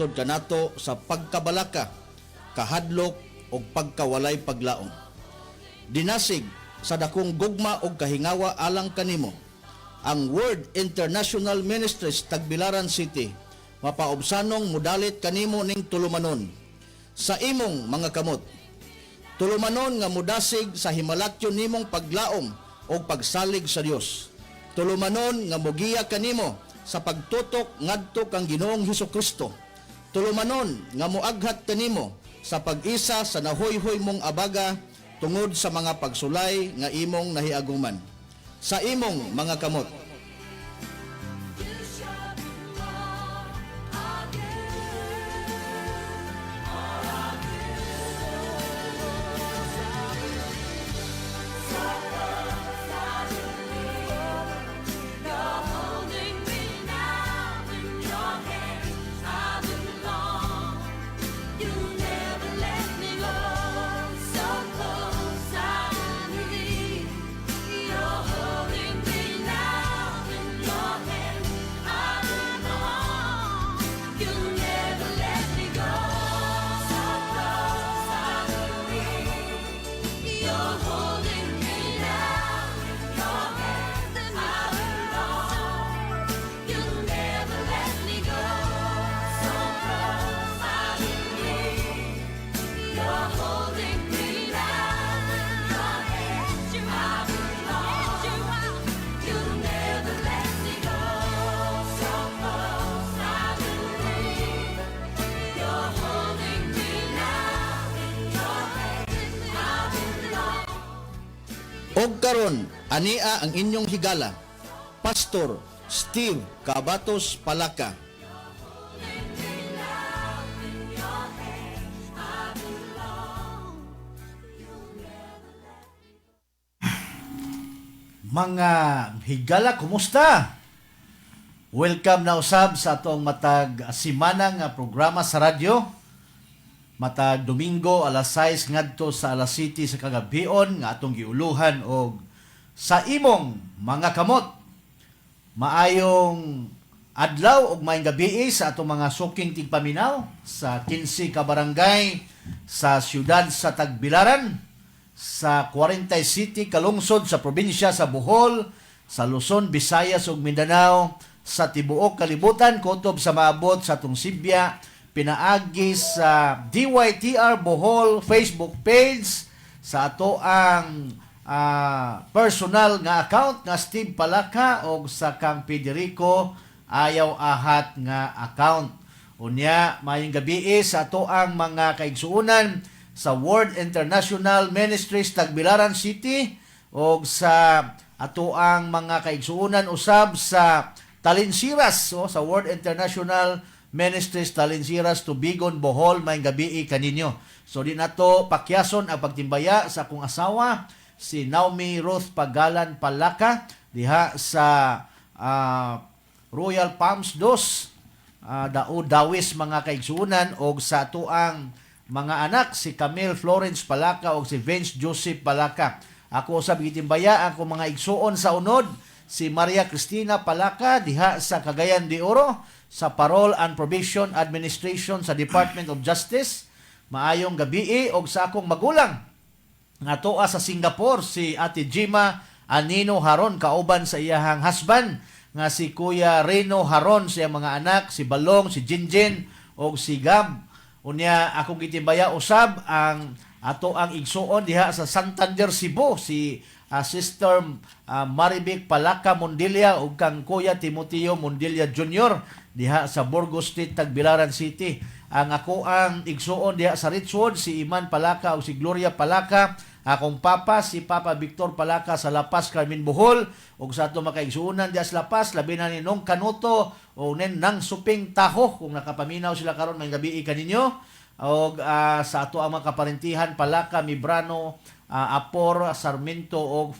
hangtod kanato sa pagkabalaka, kahadlok o pagkawalay paglaom. Dinasig sa dakong gugma o kahingawa alang kanimo, ang Word International Ministries Tagbilaran City mapaobsanong mudalit kanimo ning tulumanon sa imong mga kamot. Tulumanon nga mudasig sa himalatyon nimong paglaom o pagsalig sa Dios. Tulumanon nga mogiya kanimo sa pagtutok ngadto kang Ginoong Hesukristo. Tulumanon nga moaghat kanimo sa pag-isa sa nahoy-hoy mong abaga tungod sa mga pagsulay nga imong nahiaguman. Sa imong mga kamot. Og karon, ania ang inyong higala, Pastor Steve Cabatos Palaka. Mga higala, kumusta? Welcome na usab sa atong matag simana nga programa sa radyo. Matag Domingo alas 6 ngadto sa alas 7 sa kagabion nga atong giuluhan og sa imong mga kamot. Maayong adlaw ug maayong gabi sa atong mga suking tigpaminaw sa 15 ka barangay sa siyudad sa Tagbilaran, sa 40 City kalungsod sa probinsya sa Bohol, sa Luzon, Visayas ug Mindanao, sa tibuok kalibutan kutob sa maabot sa atong Sibya, pinaagi sa DYTR Bohol Facebook page, sa ato ang personal nga account nga Steve Palaka o sa kang Federico Ayaw Ahat nga account. Unya, mayong gabi sa ato ang mga kaigsuunan sa Word International Ministries Tagbilaran City o sa ato ang mga kaigsuunan usab sa Talinsiras, sa Word International Ministries Talinsiras, Tubigon, Bohol, may gabi kaninyo. So di nato pakyason ang pagtimbaya sa akong asawa, si Naomi Ruth Pagalan Palaka, diha sa Royal Palms 2, Dawis mga kaigsuunan, o sa ato ang mga anak, si Camille Florence Palaka o si Vince Joseph Palaka. Ako usab gitimbaya ang mga igsuon sa unod, si Maria Cristina Palaka diha sa Cagayan de Oro, sa Parole and Probation Administration sa Department of Justice. Maayong gabi og sa akong magulang nga tuwa sa Singapore, si Ate Jima Anino Haron kauban sa iyahang husband nga si Kuya Reno Haron, sa mga anak, si Balong, si Jinjin og si Gab. Unya akong gitimbaya usab ang ato ang igsuon diha sa Santander, Cebu, si Sister Marivic Palaka Mondilla ug kang Kuya Timoteo Mondilla Jr. diha sa Burgos Street, Tagbilaran City. Ang ako ang igsuon diha sa Richwood, si Iman Palaka ug si Gloria Palaka. Akong papa, si Papa Victor Palaka sa La Paz, Carmen, Bohol. Ug sa ato makaigsuunan diha sa La Paz, labi na ni Nong Kanuto o nen nang Suping Taho, kung nakapaminaw sila karon may gabi kaninyo. Og sa ato ang mga kaparentihan, Palaka, Mibrano, Apor, Sarmiento o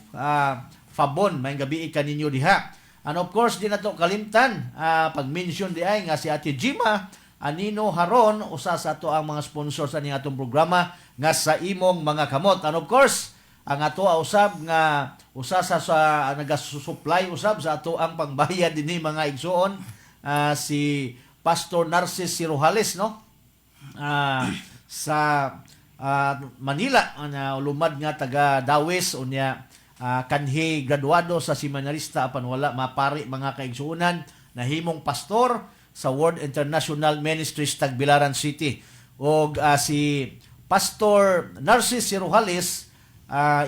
Fabon, may gabi kaninyo diha. And of course, di na to kalimtan, pag-mention di ay nga si Ate Jima Anino Haron, usa sa ato ang mga sponsors sa ning atong programa nga sa imong mga kamot. And of course, ang ato usab nga usa sa nagasupply usab sa ato ang pangbayad dinhi mga igsuon, si Pastor Narcis Sirojales, no? Sa Manila na lumad nga taga Dawes unya kanhi graduado sa seminarista apan wala mapari mga kaigsuonan nahimong pastor sa World International Ministries Tagbilaran City. Og si Pastor Narcis Sirojales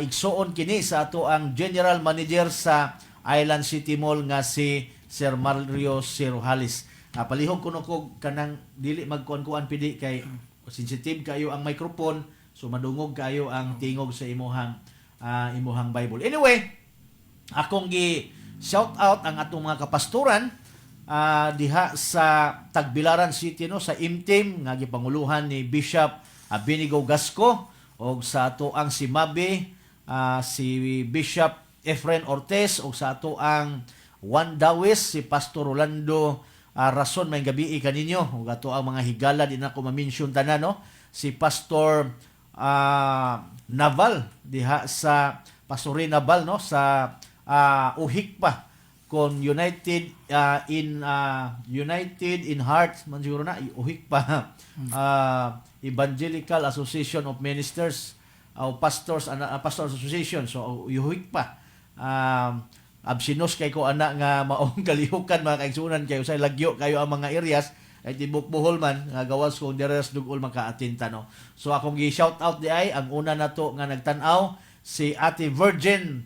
igsuon kini sa ato ang General Manager sa Island City Mall nga si Sir Mario Sirojales. Palihog kuno ko kanang dili magkuan-kuan pidi kay sensitive kayo ang microphone, so madungog kayo ang tingog sa imuhang Bible. Anyway, akong gi shout out ang atong mga kapastoran diha sa Tagbilaran City no, sa IMTIM nga gipanguluhan ni Bishop Benigo Gasco og sa ato ang si Mabe si Bishop Efren Ortez og sa ato ang Juan Dawes si Pastor Rolando Rason may gabi kaninyo ug ato ang mga higala din ako ma-mention tanan no, si Pastor Naval diha sa Pastorin Naval no sa Uhikpa kon United in Heart man siguro na Uhikpa Evangelical Association of Ministers o Pastors Association, so Uhikpa absinos kay ko anak nga maong kalihukan mga kaigsunan kayo sa lagyo kayo ang mga areas ay tibok Bohol man nga gawas kung deres dugol makaatinta no. So akong gi-shout out di ay ang una nato nga nagtan-aw si Ate Virgin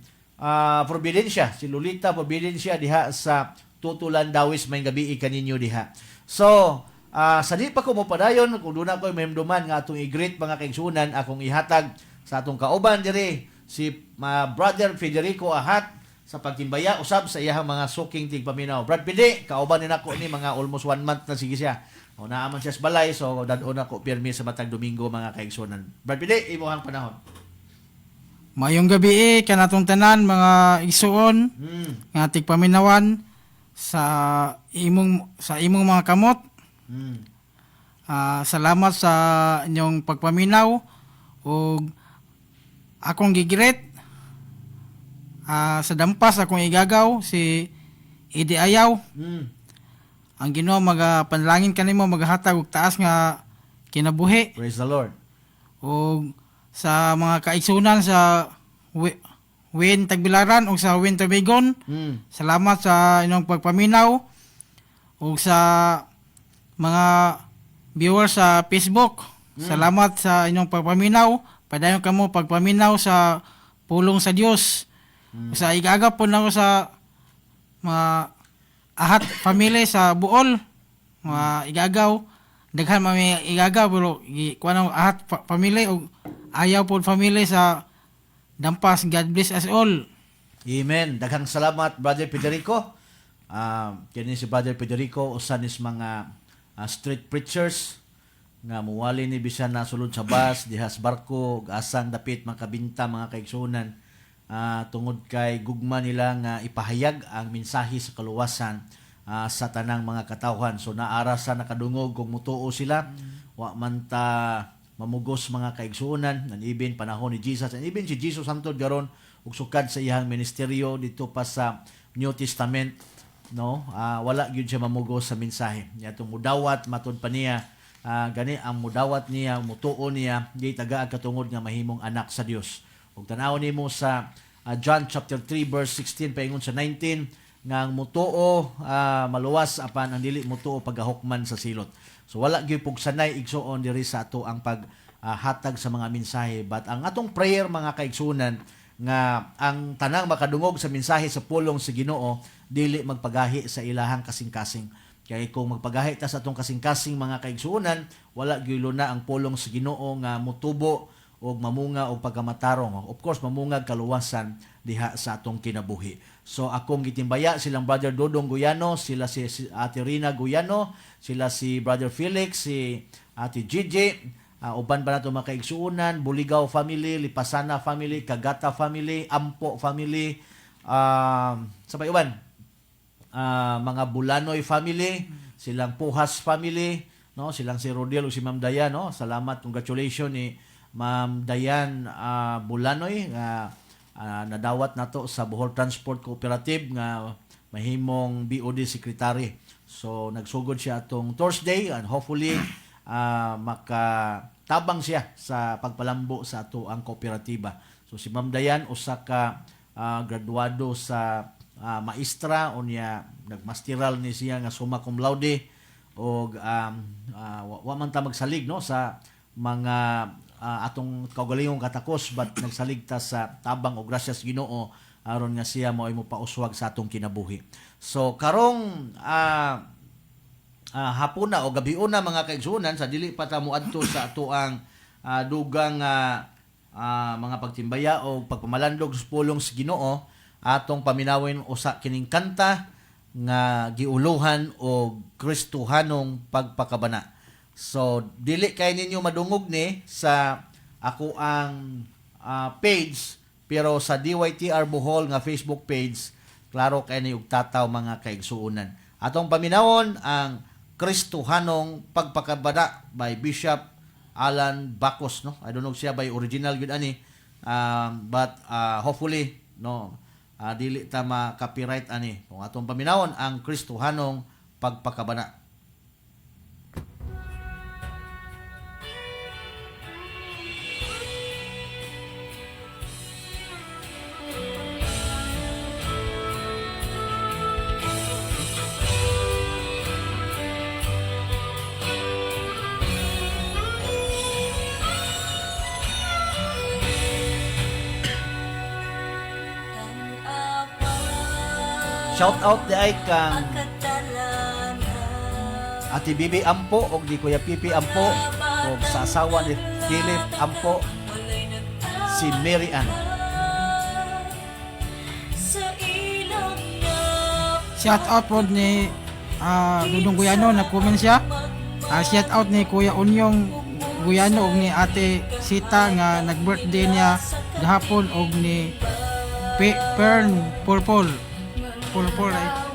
Providencia, si Lolita Providencia diha sa Tutulan Dawis may gabi kaninyo diha. So sa di pa ko mopadayon kung doon ako mahimduman nga atong i-greet mga kaigsunan akong ihatag sa atong kauban diri si Brother Federico Ahat sa pagtimbaya usab sa iyang mga suking tigpaminaw. Brad Pidi, kauban ni nako ni mga almost 1 month na sige siya. O naaman siya sa balay, so dadon ako pirmi sa matag Domingo mga kaigsunan. Brad Pidi, imuhang panahon. Mayong gabi kanatong tanan mga igsuon nga tigpaminawan sa imong mga kamot. Salamat sa inyong pagpaminaw ug akong gigret sa dampas akong igagaw si Idi Ayaw. Ang Ginoo magapanalangin kanimo maghatag og taas nga kinabuhi. Praise the Lord. O sa mga kaigsunan sa Win Tagbilaran o sa Win Tubigon. Salamat sa inyong pagpaminaw o sa mga viewers sa Facebook. Salamat sa inyong pagpaminaw. Padayon kamo pagpaminaw sa pulong sa Dios. Sa igagaw po na ako sa mga Ahat family sa Buol. Mga igagaw. Daghan mga igagaw pero kuha na Ahat family o Ayaw po family sa Dampas. God bless us all. Amen. Daghang salamat Brother Federico. Kini si Brother Federico usan is mga street preachers nga muwali ni bisan na sulod sa bus dihas barko asang dapit makabinta mga kaigsunan tungod kay gugma nila nga ipahayag ang mensahe sa kaluwasan sa tanang mga katawhan. So naara sa nakadungog kung mutuo sila wa man ta mamugos mga kaigsunan and even panahon ni Jesus and even si Jesus hangtod garon ug sukad sa iyang ministeryo dito pa sa New Testament no wala gyud siya mamugos sa mensahe niya tong mudawat matud pa niya gani ang mudawat niya mutuo niya di taga katungod nga mahimong anak sa Dios. Ug tan-aw nimo sa John chapter 3 verse 16 paingon sa 19 nga ang mutuo maluwas apan ang dili mutuo pagahukman sa silot. So wala gyud pug sanay igsuon diri sa ato ang paghatag sa mga mensahe, but ang atong prayer mga kaigsunan nga ang tanang makadungog sa mensahe sa pulong sa Ginoo dili magpagahi sa ilahang kasing-kasing. Kaya kung magpagahi ta sa atong kasing-kasing mga kaigsunan, wala gyud na ang pulong sa Ginoo nga mutubo o mamunga o pagkamatarong. Of course, mamungag kaluwasan diha sa atong kinabuhi. So akong gitimbaya silang Brother Dodong Guyano, sila si Ate Rina Guyano, sila si Brother Felix, si Ate Gigi, uban pa nato mga kaigsuunan, Buligaw family, Lipasana family, Kagata family, Ampo family, sabay uban, mga Bulanoy family, silang Puhas family, no, silang si Rodel o si Ma'am Dayan, no. Salamat, congratulations ni Ma'am Dayan Bulanoy nga nadawat nato sa Bohol Transport Cooperative nga mahimong BOD secretary. So nagsugod siya atong Thursday and hopefully makatabang siya sa pagpalambo sa ato ang kooperatiba. So si Ma'am Dayan usa ka graduado sa maestra unya nagmasteral ni siya nga summa cum laude og wa man ta magsalig no sa mga atong kaugalingong katakos but nagsalig ta sa tabang og grasyas Ginoo aron nga siya mao mo pauswag sa atong kinabuhi. So karong hapuna o gabiuna mga kaigsunan sa dili pa ta moadto sa ato ang dugang mga pagtimbaya o pagpamalandog sa pulong sa Ginoo atong paminawin usa kining kanta nga giuluhan og Kristohanong pagpakabana. So dili kay ninyo madungog ni sa ako ang page pero sa DYTR Bohol nga Facebook page klaro kay ni og tataw mga kaigsuonan. Atong paminawon ang Kristohanong pagpakabana by Bishop Alan Bacos, no? I don't know siya by original gud ani. But hopefully no dili ta ma-copyright ani. Kung atong paminawon ang Kristohanong pagpakabana. Shout out di ay kang Ate Bibi Ampo og di Kuya Pipi Ampo og sa asawa ni Philip Ampo si Mary Ann. Shout out po ni Dudong Guyano, nag-comment siya. Shout out ni Kuya Unyong Guyano og ni Ate Sita nga nag-birthday niya gahapon og ni Pern Purple ay.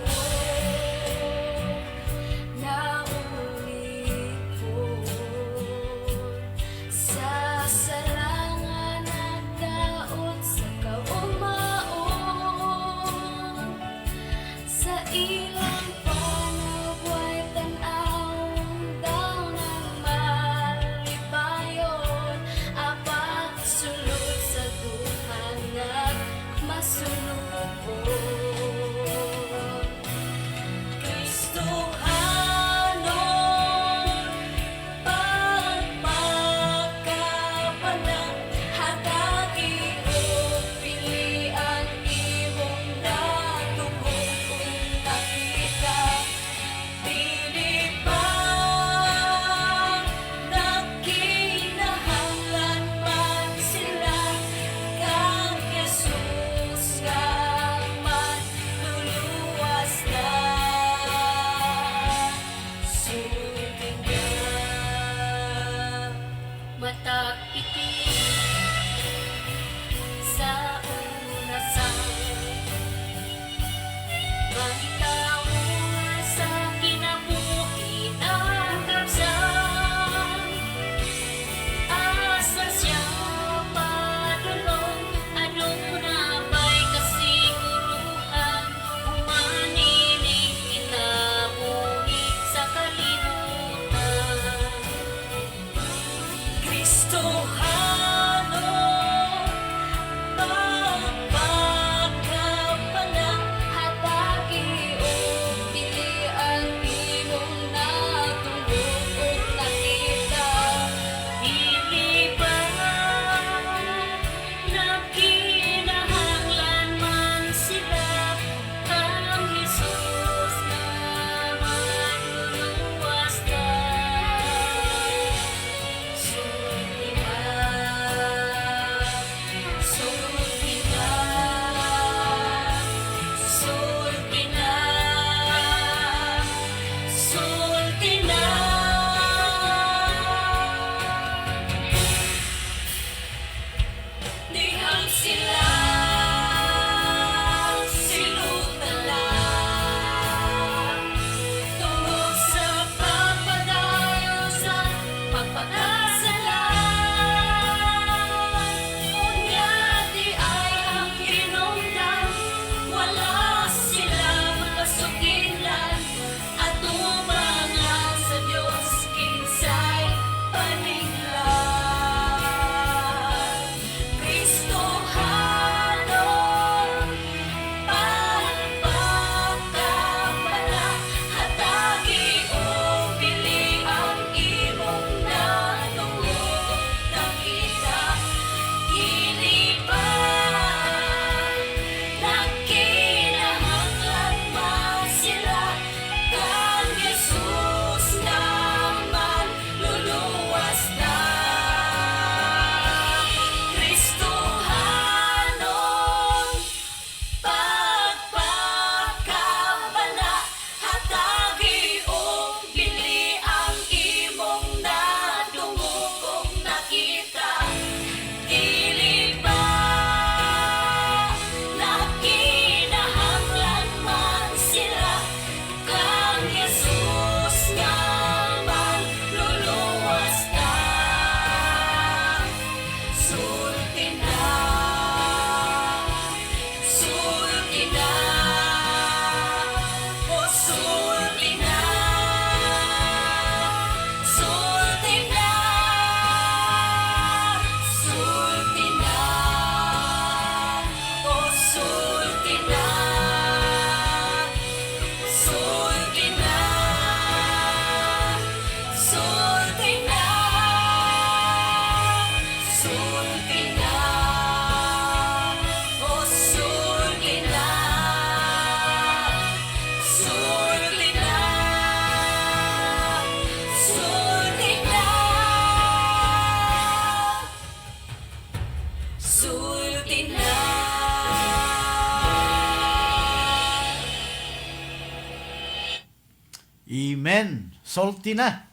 salty na.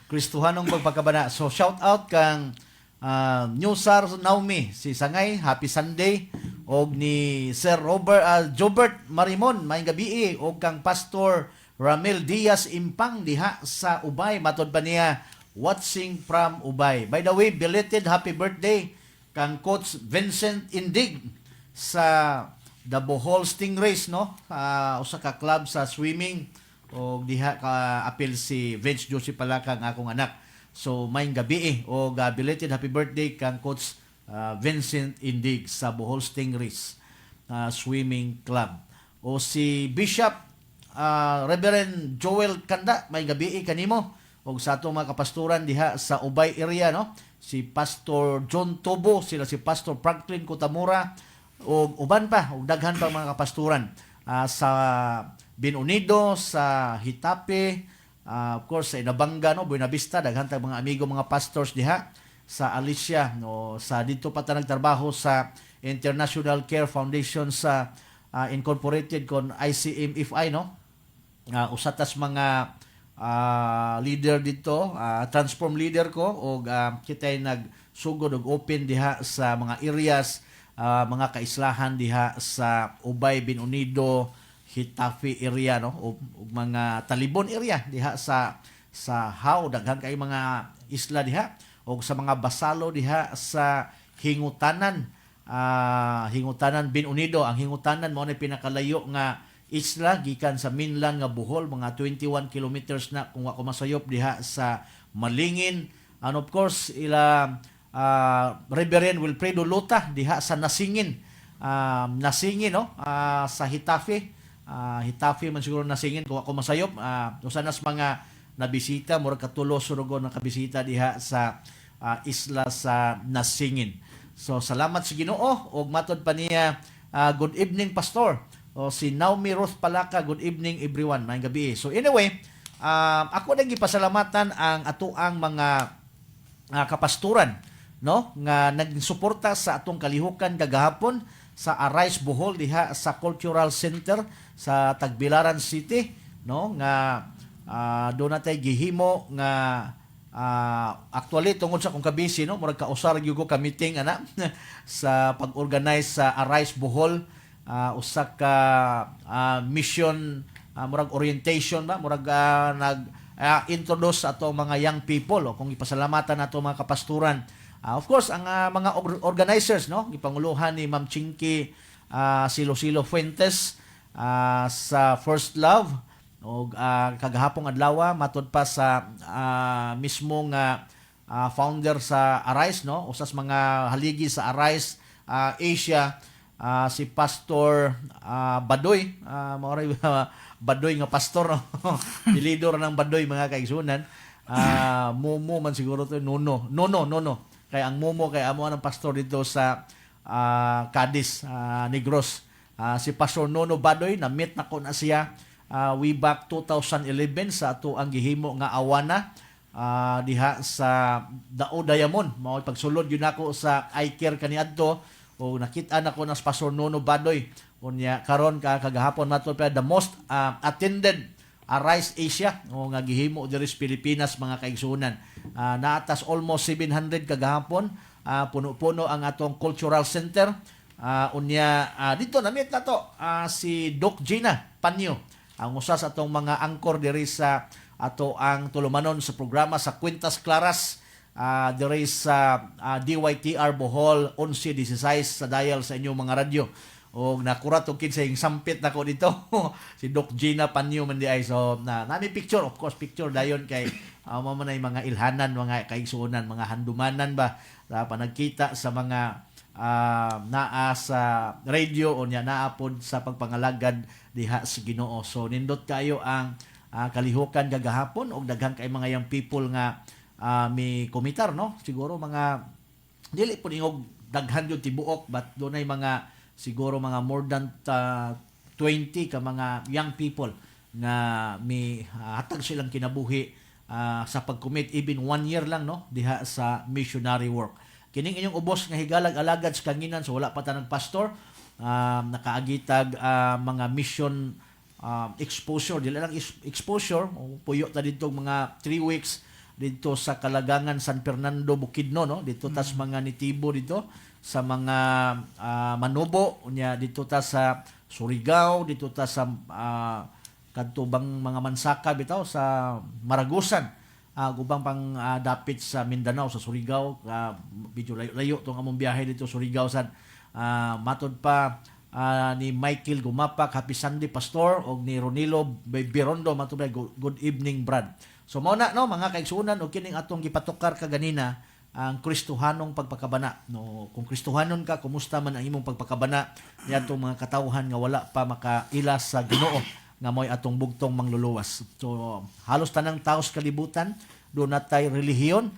Kristohanong pagpakabana. So shout out kang New Sar Naomi, si Sangay, happy Sunday, og ni Sir Jobert Marimon, maayong gabi, og kang Pastor Ramil Diaz Impang diha sa Ubay, matod pa niya watching from Ubay. By the way, belated happy birthday kang Coach Vincent Indig sa the Bohol Stingrays, no? Usa ka club sa swimming, o diha ka apil si Vince Joseph Palaka, ang akong anak. So maayong gabi o belated happy birthday kang Coach Vincent Indig sa Bohol Stingrays Swimming Club. O si Bishop Reverend Joel Kanda, maayong gabi kanimo, o sa atong mga kapasturan diha sa Ubay area, no? Si Pastor John Tobo, sila si Pastor Franklin Kutamura, o uban pa, o daghan pa mga kapasturan sa Binunido, sa Hitape, of course sa Inabanga, no, Buenavista, daghan tayong mga amigo, mga pastors diha sa Alicia, no, sa dito pa ta nagtrabaho sa International Care Foundation sa incorporated kon ICMFI, no. Usatas mga leader dito, transform leader ko, o kita'y nagsugod og open diha sa mga areas, mga kaislahan diha sa Ubay, Binunido, Hitafe area, no, o mga Talibon area diha sa Hao, daghan kay mga isla diha, o sa mga Basalo diha sa Hingutanan, Binunido. Ang Hingutanan mo na pinakalayo nga isla gikan sa mainland nga Bohol, mga 21 kilometers na kung ako masayop diha sa Malingin. And of course ila Reverend Wilfredo Lota diha sa Nasingin, no, sa Hitafe. Hitafe man siguro Nasingin kung ako masayop. Usanas mga nabisita, murag katulo surugon nakabisita diha sa isla sa Nasingin. So salamat sa Ginoo, og matod pa niya good evening Pastor. O si Naomi Ruth Palaka, good evening everyone, maayong gabi. So anyway, ako nang gipasalamatan ang atuang mga kapasturan, no, nga nagsuporta sa atong kalihukan kagahapon sa Arise Bohol diha sa Cultural Center sa Tagbilaran City, no, nga do natay gihimo nga actually tungod sa kung kabisi, no, murag kausar gyud ko ka meeting ana sa pag-organize sa Arise Bohol. Usa ka mission, murag orientation ba, murag nag-introduce ato mga young people, o kung ipasalamatan ato mga kapasturan. Of course ang mga organizers, no, gipanguluhan ni Ma'am Chinky Silo Fuentes sa First Love, o kagahapong adlaw matod pa sa mismong founder sa Arise, no, usas mga haligi sa Arise Asia, si Pastor Badoy, Badoy nga pastor, no? Pilidor ng Badoy, mga kaigsunan. Momo man siguro to, Nono. Kaya ang Momo kay amo ang pastor dito sa Cadiz, Negros. Si Pastor Nono Badoy, na-meet na ko na siya way back 2011 sa ato ang gihimo nga awana diha sa Dao Diamond. Mao pagsulod yun ako sa iCare kaniadto, o nakita na ko ng Pastor Nono Badoy. Unya karon kagahapon nato pa the most attended Arise Asia, o nga gihimo diri sa Pilipinas, mga kaigsunan. Naatas almost 700 kagahapon. Puno-puno ang atong Cultural Center. Unya dito na-meet na to si Doc Gina Panyo, ang usa sa atong mga angkor diri sa ato ang tulumanon sa programa sa Quintas Claras, diri sa DYTR Bohol 11-16 sa dial sa inyong mga radyo. O nakurat og kinsay sampit nako dito si Doc Gina Panyo man di ay. So nami picture, of course picture dayon kay mo man ay mga ilhanan, mga kaigsuonan, mga handumanan ba pa nagkita sa mga naa sa radio, o nya naapod sa pagpangalagad diha sa Ginoo. So nindot kayo ang kalihukan kagahapon, og daghan kay mga young people nga may komitar, no, siguro mga dili po ningog daghan yun tibuok, but doon ay mga siguro mga more than 20 ka mga young people na may hatag silang kinabuhi sa pag-commit even 1 year lang, no, diha sa missionary work. Kining inyong ubos nga higalag-alagad sa kanginan, so wala pa tanang pastor, nakaagitag mga mission exposure, dili lang exposure, puyo ta dito mga 3 weeks dito sa Kalagangan San Fernando Bukidnon, no, dito tas mga nitibo dito sa mga Manubo, unya dito ta sa Surigao, dito ta sa kadtubang mga Mansaka bitaw sa Maragusan, gubang pang dapit sa Mindanao, sa Surigao, medyo layo tong among biyahe dito Surigao san matod pa ni Michael Gumapak, Happy Sunday Pastor, og ni Ronilo Birondo matod pa, good evening Brad. So mao na, no, mga kaigsuonan, og kining atong gipatukar kaganina ang Kristohanong pagpakabana, no. Kung Kristohanon ka, kumusta man ang imong pagpakabana niadtong mga katawhan nga wala pa makailas sa Ginoo nga mo'y atong bugtong mangluluwas. So halos tanang taos kalibutan do natay relihiyon,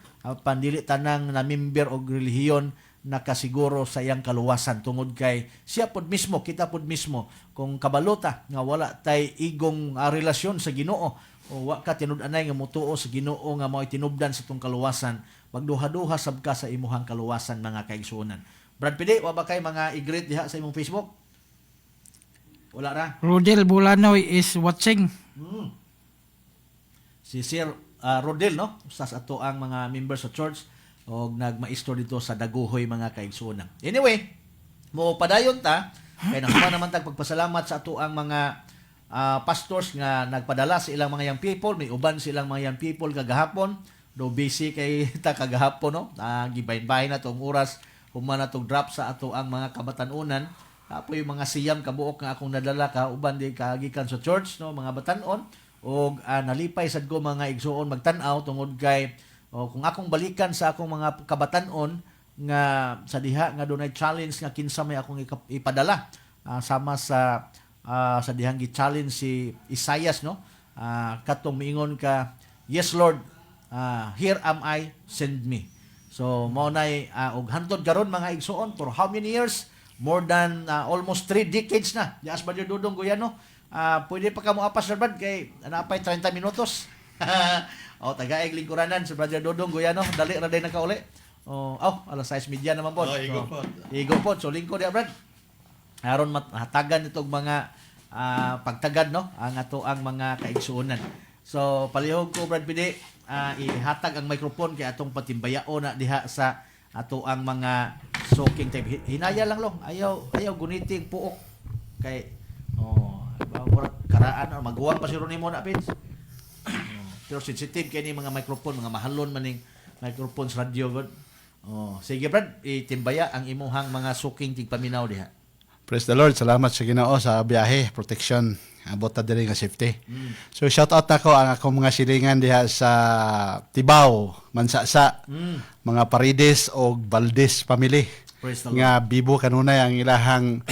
pandili tanang na member og relihiyon nakasiguro sa iyang kaluwasan tungod kay siya pod mismo, kita pod mismo, kung kabalota nga wala tay igong relasyon sa Ginoo o wa ka tinud-anay nga motuo sa Ginoo nga mo'y tinubdan sa tong kaluwasan, magduha-duha sab ka sa imuhang kaluwasan, mga kaigsuonan. Brad Pidi, wa ba kay mga i-greet diha sa imong Facebook? Wala ra? Rodel Bulanoy is watching. Si Sir Rodel, no? Usas ato ang mga members sa church o nagmaestro dito sa Daguhoy, mga kaigsuonan. Anyway, mo padayon ta, kay naman tag pagpasalamat sa ato ang mga pastors nga nagpadala sa ilang mga young people. May uban silang mga young people kagahapon. Do busy kay ta kagahapon, no? Gibahin-bahin na tong oras human na tong drop sa ato ang mga kabatanunan. Apo yung mga siyam kabuok nga akong nadala ka uban di kagikan sa church, no, mga batanon, og nalipay sad ko mga igsuon magtan-aw tungod kay kung akong balikan sa akong mga kabatanon nga sa diha nga dunay challenge nga kinsa may akong ipadala sama sa dihang gi-challenge si Isaias, no, katong miingon ka, yes Lord, here am I, send me. So mao nay og hantod karon, mga igsuon, for how many years? More than almost 3 decades na. Dias Brother Dodong Guyano. Pwede pa ka mo apas, Brad, kay napay 30 minutos. O, tagaig lingkuranan sa Brother Dodong Guyano. Dali ra day nakauli. Alas 6:30 naman po. Igo po. So, lingko diya, Brad. Aron hatagan itong mga pagtagad, no, ang ato ang mga kaigsuonan. So, palihog ko, Brad Pidi, ihatag ang microphone kay atong patimbayao na diha sa ato ang mga soaking type. Hinaya lang long. Ayaw guniting puok. Kay karaan maguwang pa si Ronimo na pins. Pero sensitive kay ni mga microphone, mga mahalon maning microphone sa radio god. Sige Brad, itimbaya ang imuhang mga soaking tigpaminaw diha. Praise the Lord. Salamat sa Ginoo sa biyahe, protection, abot ta diri nga safety. So shout out nako ang akong mga silingan diha sa Tibaw, Mansasa, mga Parides o Valdez family. Nga bibo kanunay ang ilahang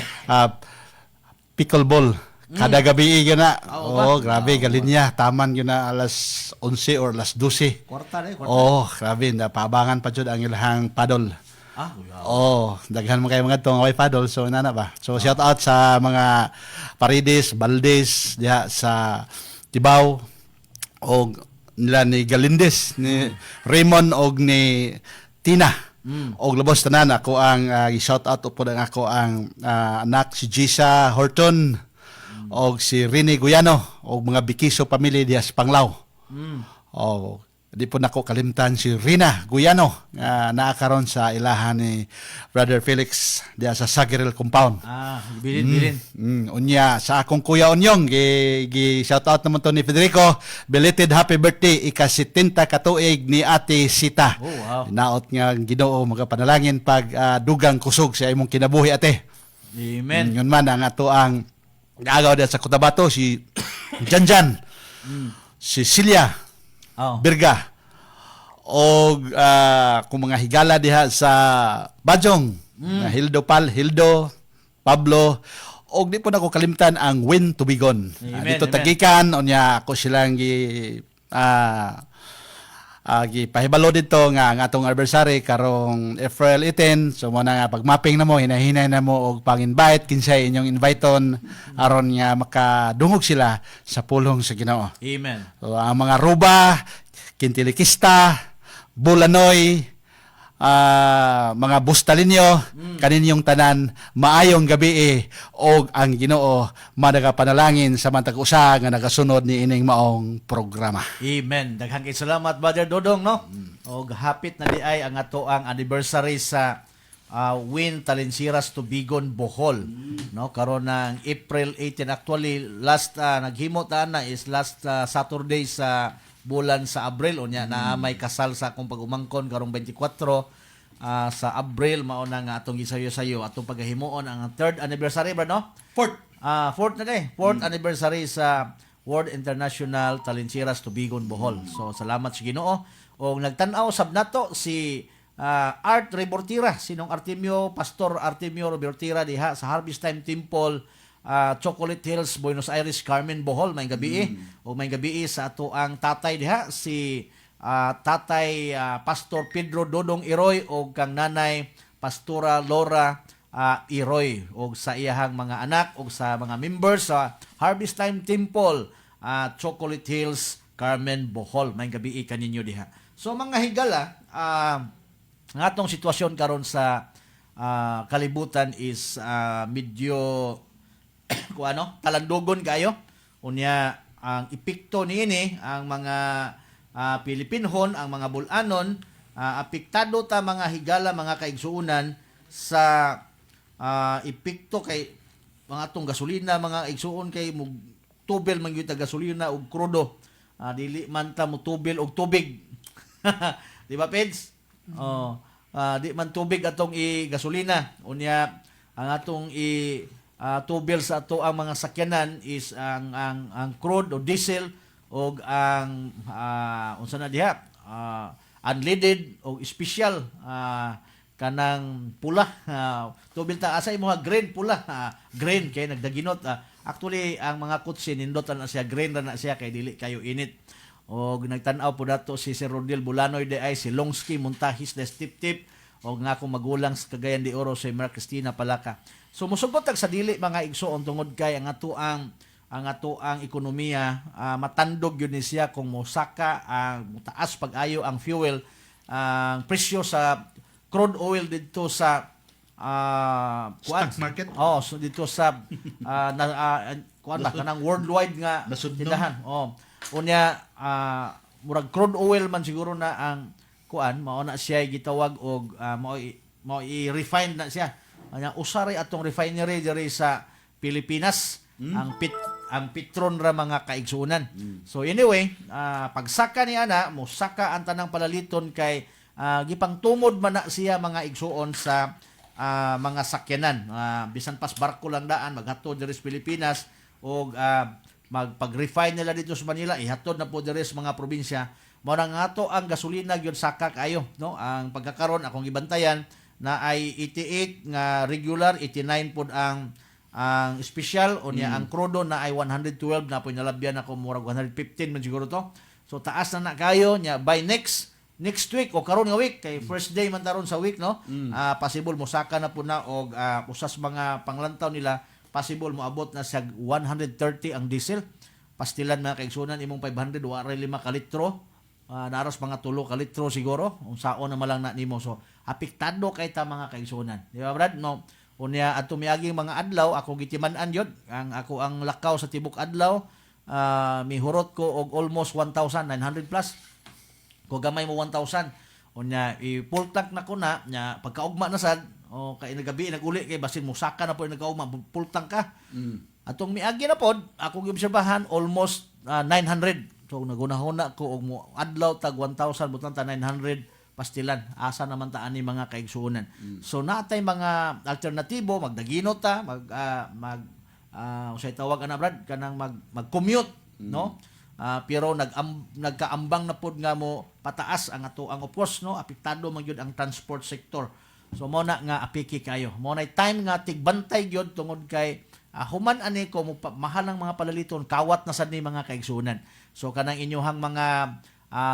pickleball. Kada gabi gyud na. Grabe galinya, taman gyud na alas 11 or alas 12. Kwarta. Grabe na pabangan pa jud ang ilahang paddle. Daghan mo kayo mga itong away paddle, so nana ba? So shout out sa mga Parides, Valdez diha sa Tibaw, og nila ni Galindes, ni Raymond og ni Tina. Og labos tanan ako ang i-shout out po ang ako ang anak si Gisa Horton og si Rene Guyano og mga Bikiso family diha sa Panglao. Di po nako kalimtan si Rina Guyano naakaron sa ilahan ni Brother Felix diya sa Sagiril compound. Bilin. Unya sa akong kuya Onyong gi shout out naman to ni Federico, belated happy birthday ika-70 ka tuig ni Ate Sita. Naot nga Ginoo magapanalangin pag dugang kusog sa imong kinabuhi, ate. Amen. Yun man ang ato ang agaw diya sa Cotabato, si Janjan, si Celia Birga, o kung mga higala diha sa Bajong, Hildo Pablo, og di po na ko kalimtan ang Win Tubigon. Dito tagikan, onya ako silang pahibalo dito nga ang atong anniversary karong April 18. So mo na nga pagmapping na mo, hinahinay na mo og pang-invite kinsay inyong inviteon aron nga makadungog sila sa pulong sa Ginoo. Amen. So, ang mga Ruba, Kintilikista, Bulanoy, mga bustalinyo, kaninyong tanan, maayong gabi og ang Ginoo managapanalangin sa mantag usa nga nagasunod ni ining maong programa. Amen. Daghang kay salamat Brother Dodong no. Og hapit na di ay ang ato ang anniversary sa Win Talensiras Tubigon Bohol no karon ng April 18 actually last naghimo ta na is last Saturday sa bulan sa Abril unya na may kasal sa akong pag-umangkon karong 24 sa Abril mao na nga atong gisayo-sayo atong paghimuon ang third anniversary bro no fourth na day fourth anniversary sa World International Talensiras Tubigon Bohol. So salamat sa Ginoo og nagtan-aw sab nato si Art Rebortira, sinong Pastor Artemio Rebortira diha sa Harvest Time Temple, Chocolate Hills, Buenos Aires, Carmen Bohol, may gabi o may gabi sa ato ang tatay diha si tatay Pastor Pedro Dodong Iroy o kang nanay Pastora Laura Iroy o sa iyahang mga anak o sa mga members sa Harvest Time Temple, Chocolate Hills, Carmen Bohol, may gabi kaninyo diha. So mga higala, ang atong sitwasyon karon sa kalibutan is medyo talandogon kayo. Unya ang epekto niini ang mga Pilipinhon, ang mga bulanon, apektado ta mga higala, mga kaigsuunan sa epekto kay mga atong gasolina, mga igsuon kay tubel man gyud ta gasolina ug krudo. Dili man ta mo tubel og tubig. Di ba, Peds? Di man tubig atong i-gasolina. Unya, ang atong tubel sa ato ang mga sakyanan is ang crude o diesel o ang unsa na diha unleaded o special kanang pula tubel ta asa imo green pula green kay nagdaginot actually ang mga kutsi nindot na siya green ra na siya kay dili kayo init. O nagtan-aw po dato si Sir Rodil Bulanoy de ay si Longski Montahis de Tip o nga akong magulang sa Cagayan de Oro si Mar Cristina Palaca. So musubot sa dili mga igsoon tungod kay ang ato ang ekonomiya matandog yun ni siya kung mosaka ang taas pag-ayo ang fuel ang presyo sa crude oil dito sa stock market. So dito sa kanang worldwide nga tindahan. Unya murag crude oil man siguro na ang mao na siya gitawag og mao i-refine na siya. Anya usari atong refinery diri sa Pilipinas ang Petron ra mga kaigsuunan. So anyway, pagsaka ni ana mosaka ang tanang palaliton kay gipang tumod man na siya mga igsuon sa mga sakyanan. Bisan pas barko lang daan maghatod diri sa Pilipinas og magpag-refine nila dito sa Manila, ihatod na po diri sa mga probinsya. Mao na nga to ang gasolina gyud saka kayo, no? Ang pagkakaron akong gibantayan na ay 88 nga regular, 89 pod ang special unya ang crudo na ay 112 na po nalabyan ako murag 115 man siguro to. So taas na kayo nya by next week o karon nga week kay first day man taron sa week no. Possible mosaka na po na og usas mga panglantaw nila possible moabot na sa 130 ang diesel. Pastilan mga kaigsunan imong 500 waray 5 ka litro. Naros mga 3 ka litro siguro. Unsaon na malang na nimo. So apektado kay ta mga kaigsunan. Di ba Brad? No. Unya ato miaging mga adlaw ako gitiman-an yun. Ako ang lakaw sa tibok adlaw. Mihurot ko og almost 1,900 plus. Ko gamay mo 1,000. Unya i-full tank na ko na nya pagkaugma na sad kay nagabi naguli kay basin musaka na po nagauma full tank ka. Atong miagi na pod ako giobserbahan almost 900. So nagunahon ko og mo adlaw tag 1,000 butang ta 900 pastilan asa naman ta ani mga kaigsuonan. So naatay mga alternatibo magdaginot ta usay tawag ana Brad kanang mag-commute no. Pero nagkaambang na pod nga mo pataas ang ato ang of course no apektado man gyud ang transport sector. So mo na nga apiki kayo. Mo na time nga tigbantay gyud tungod kay human ani ko mahal ang mga palaliton kawat na sad ni mga kaigsunan. So kanang inyohang mga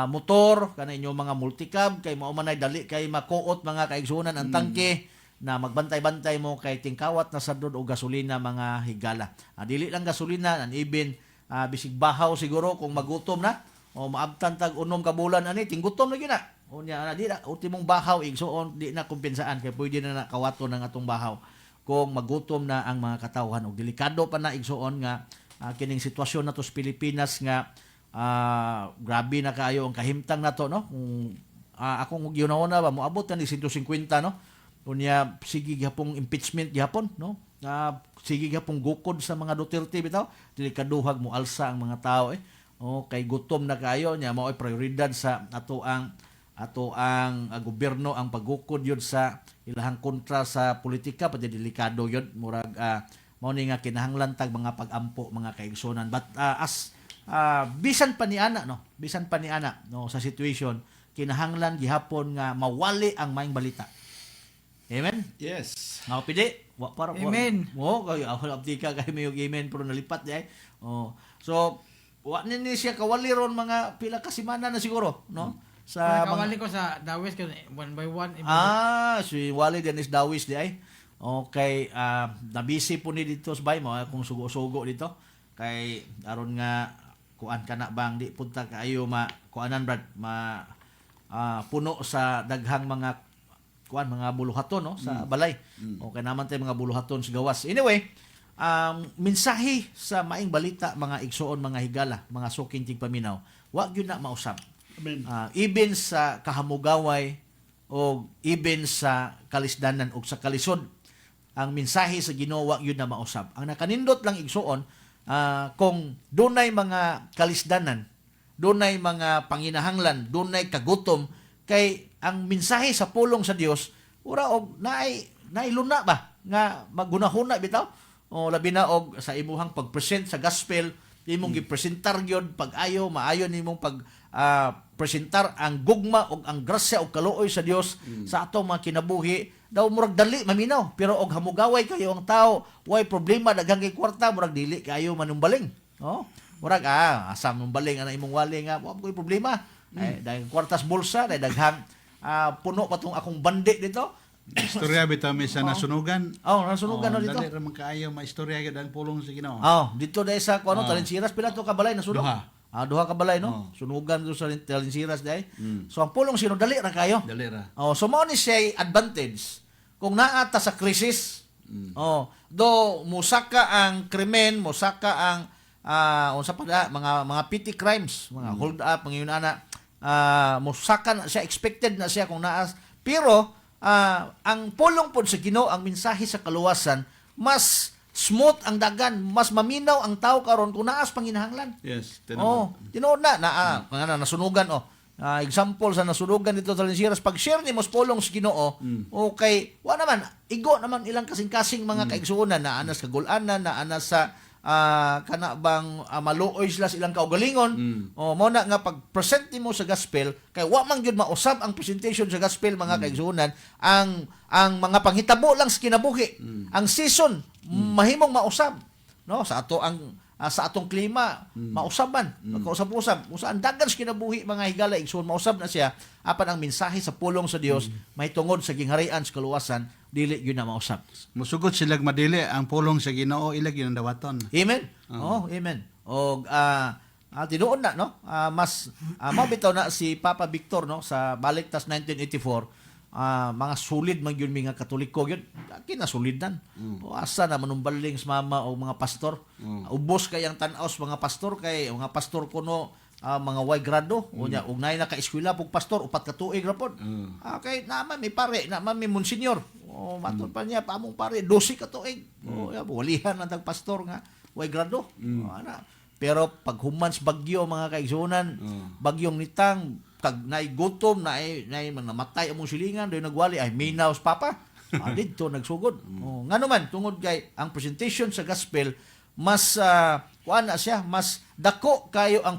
motor, kanang inyong mga multicab kay mao man ay dali kay makuot mga kaigsunan ang tangke na magbantay-bantay mo kay tingkawat na sad og gasolina mga higala. Dili lang gasolina and even bisig bahaw siguro kung magutom na o maabtan tag unom ka bulan ani tinggutom na gyud na. Unya na di na ultimong bahaw igsuon di na kumpensaan kay pwede na nakawato ng atong bahaw kung magutom na ang mga katawhan og delikado pa na igsuon nga kining sitwasyon nato sa Pilipinas nga grabe na kaayo ang kahimtang nato no kung akong yunahon na ba moabot na ni 150 no unya sige gyapong impeachment gyapon no sige gyapong gukod sa mga Duterte bitaw delikaduhag mo alsa ang mga tao kay gutom na kaayo nya mao ay prioridad sa ato ang gobyerno ang paggukod yun sa ilahang kontra sa politika pati delikado yun murag mao ni nga kinahanglan tag mga pagampo mga kaigsunan but bisan pa ni ana no sa situation kinahanglan gihapon nga mawali ang maing balita. Amen. Yes. Nga pidi para Amen. mo kay abdi ka kay may amen pero nalipat di ay. So wa ni siya kawali ron mga pila ka semana na siguro no sa Kawali ko sa Dawes ko one by one. si Wally Dennis Dawis di ay. Okay, nabisi po ni dito sa bay mo kung sugo-sugo dito. Kay aron nga kuan kana bang di punta kaayo kuanan brad puno sa daghang mga mga buluhaton no sa balay. Okay naman tay mga buluhaton sa gawas. Anyway, mensahe sa maing balita mga igsuon mga higala, mga sukintig paminaw. Wa gyud na mausab. Amen. Even sa kahamugaway o even sa kalisdanan o sa kalisod ang mensahe sa Ginoo wa gyud na mausab. Ang nakanindot lang igsuon kung dunay mga kalisdanan, dunay mga panginahanglan, dunay kagutom kay ang mensahe sa pulong sa Dios ura og nailuna ba nga magunahuna bitaw o labi na og sa imuhang pagpresent sa gospel imong gipresentar gyud pag-ayo maayo nimong presentar ang gugma og ang grasya og kaluoy sa Dios sa atong mga kinabuhi daw murag dali maminaw pero og hamugaway kayo ang tao way problema daghang kay kwarta murag dili kayo manumbaling murag asam numbaling ana imong wali nga wa koy problema daghang kwartas bulsa daghang puno pa tong akong bandi dito. Istorya bitaw mi sa nasunugan. Nasunugan dito. Dali ra man kaayo maistorya gid ang pulong sa Ginoo. Dito dai sa kuno Talinsiras pila to ka balay nasunog. Duha ka balay no. Sunugan do sa Talinsiras dai. So ang pulong sino dali ra kayo. Dali ra. So mao ni siya advantage kung naa ta sa krisis. Do musaka ang krimen, musaka ang unsa pa mga petty crimes, mga hold up, mga yun ana musaka na siya expected na siya kung naa pero ang pulong pod sa Ginoo ang mensahe sa kaluwasan mas smooth ang dagan mas maminaw ang tao karon kung naas panginahanglan Yes, tinuod na nasunugan example sa nasunugan dito sa Talinsiras pag share nimo sa pulong sa Ginoo okay wa naman igo naman ilang kasing-kasing mga kaigsuonan na anas kagul-anan na anas sa kana bang maluoy sila sa ilang kaugalingon mo na nga pag present nimo sa gospel kay wa man gyud mausab ang presentation sa gospel mga kaigsuonan ang mga panghitabo lang sa kinabuhi ang season mahimong mausab no sa atong klima mausaban magkausab-usab usa ang dagan sa kinabuhi mga higala igsoon mausab na siya apan ang mensahe sa pulong sa Dios mahitungod sa gingharian sa kaluwasan dili gyud na mausab. Musugod sila madili ang pulong sa Ginoo ilag yun ang dawaton. Amen. Amen. Og tinuod na no mas mabitaw na si Papa Victor no sa Baliktas 1984 mga sulid man gyud mga Katoliko gyud kinasulidan. Asa na manumbaling sa mama o mga pastor. Ubos kay ang tan-aw sa mga pastor kay mga pastor kuno mga way grado unya ug nay naka-eskwela pug pastor upat ka tuig ra pod. Kay naman may pare naman may monsenyor. Matod pa niya pamong pare 12 ka tuig. Walihan ang tag pastor nga way grado. Pero pag humans bagyo mga kaigsunan, bagyong nitang kag nay gutom nay namatay among silingan doy nagwali ay minaw sa papa. Dito nagsugod. Ngano man tungod kay ang presentation sa gospel mas kuan na siya mas dako kayo ang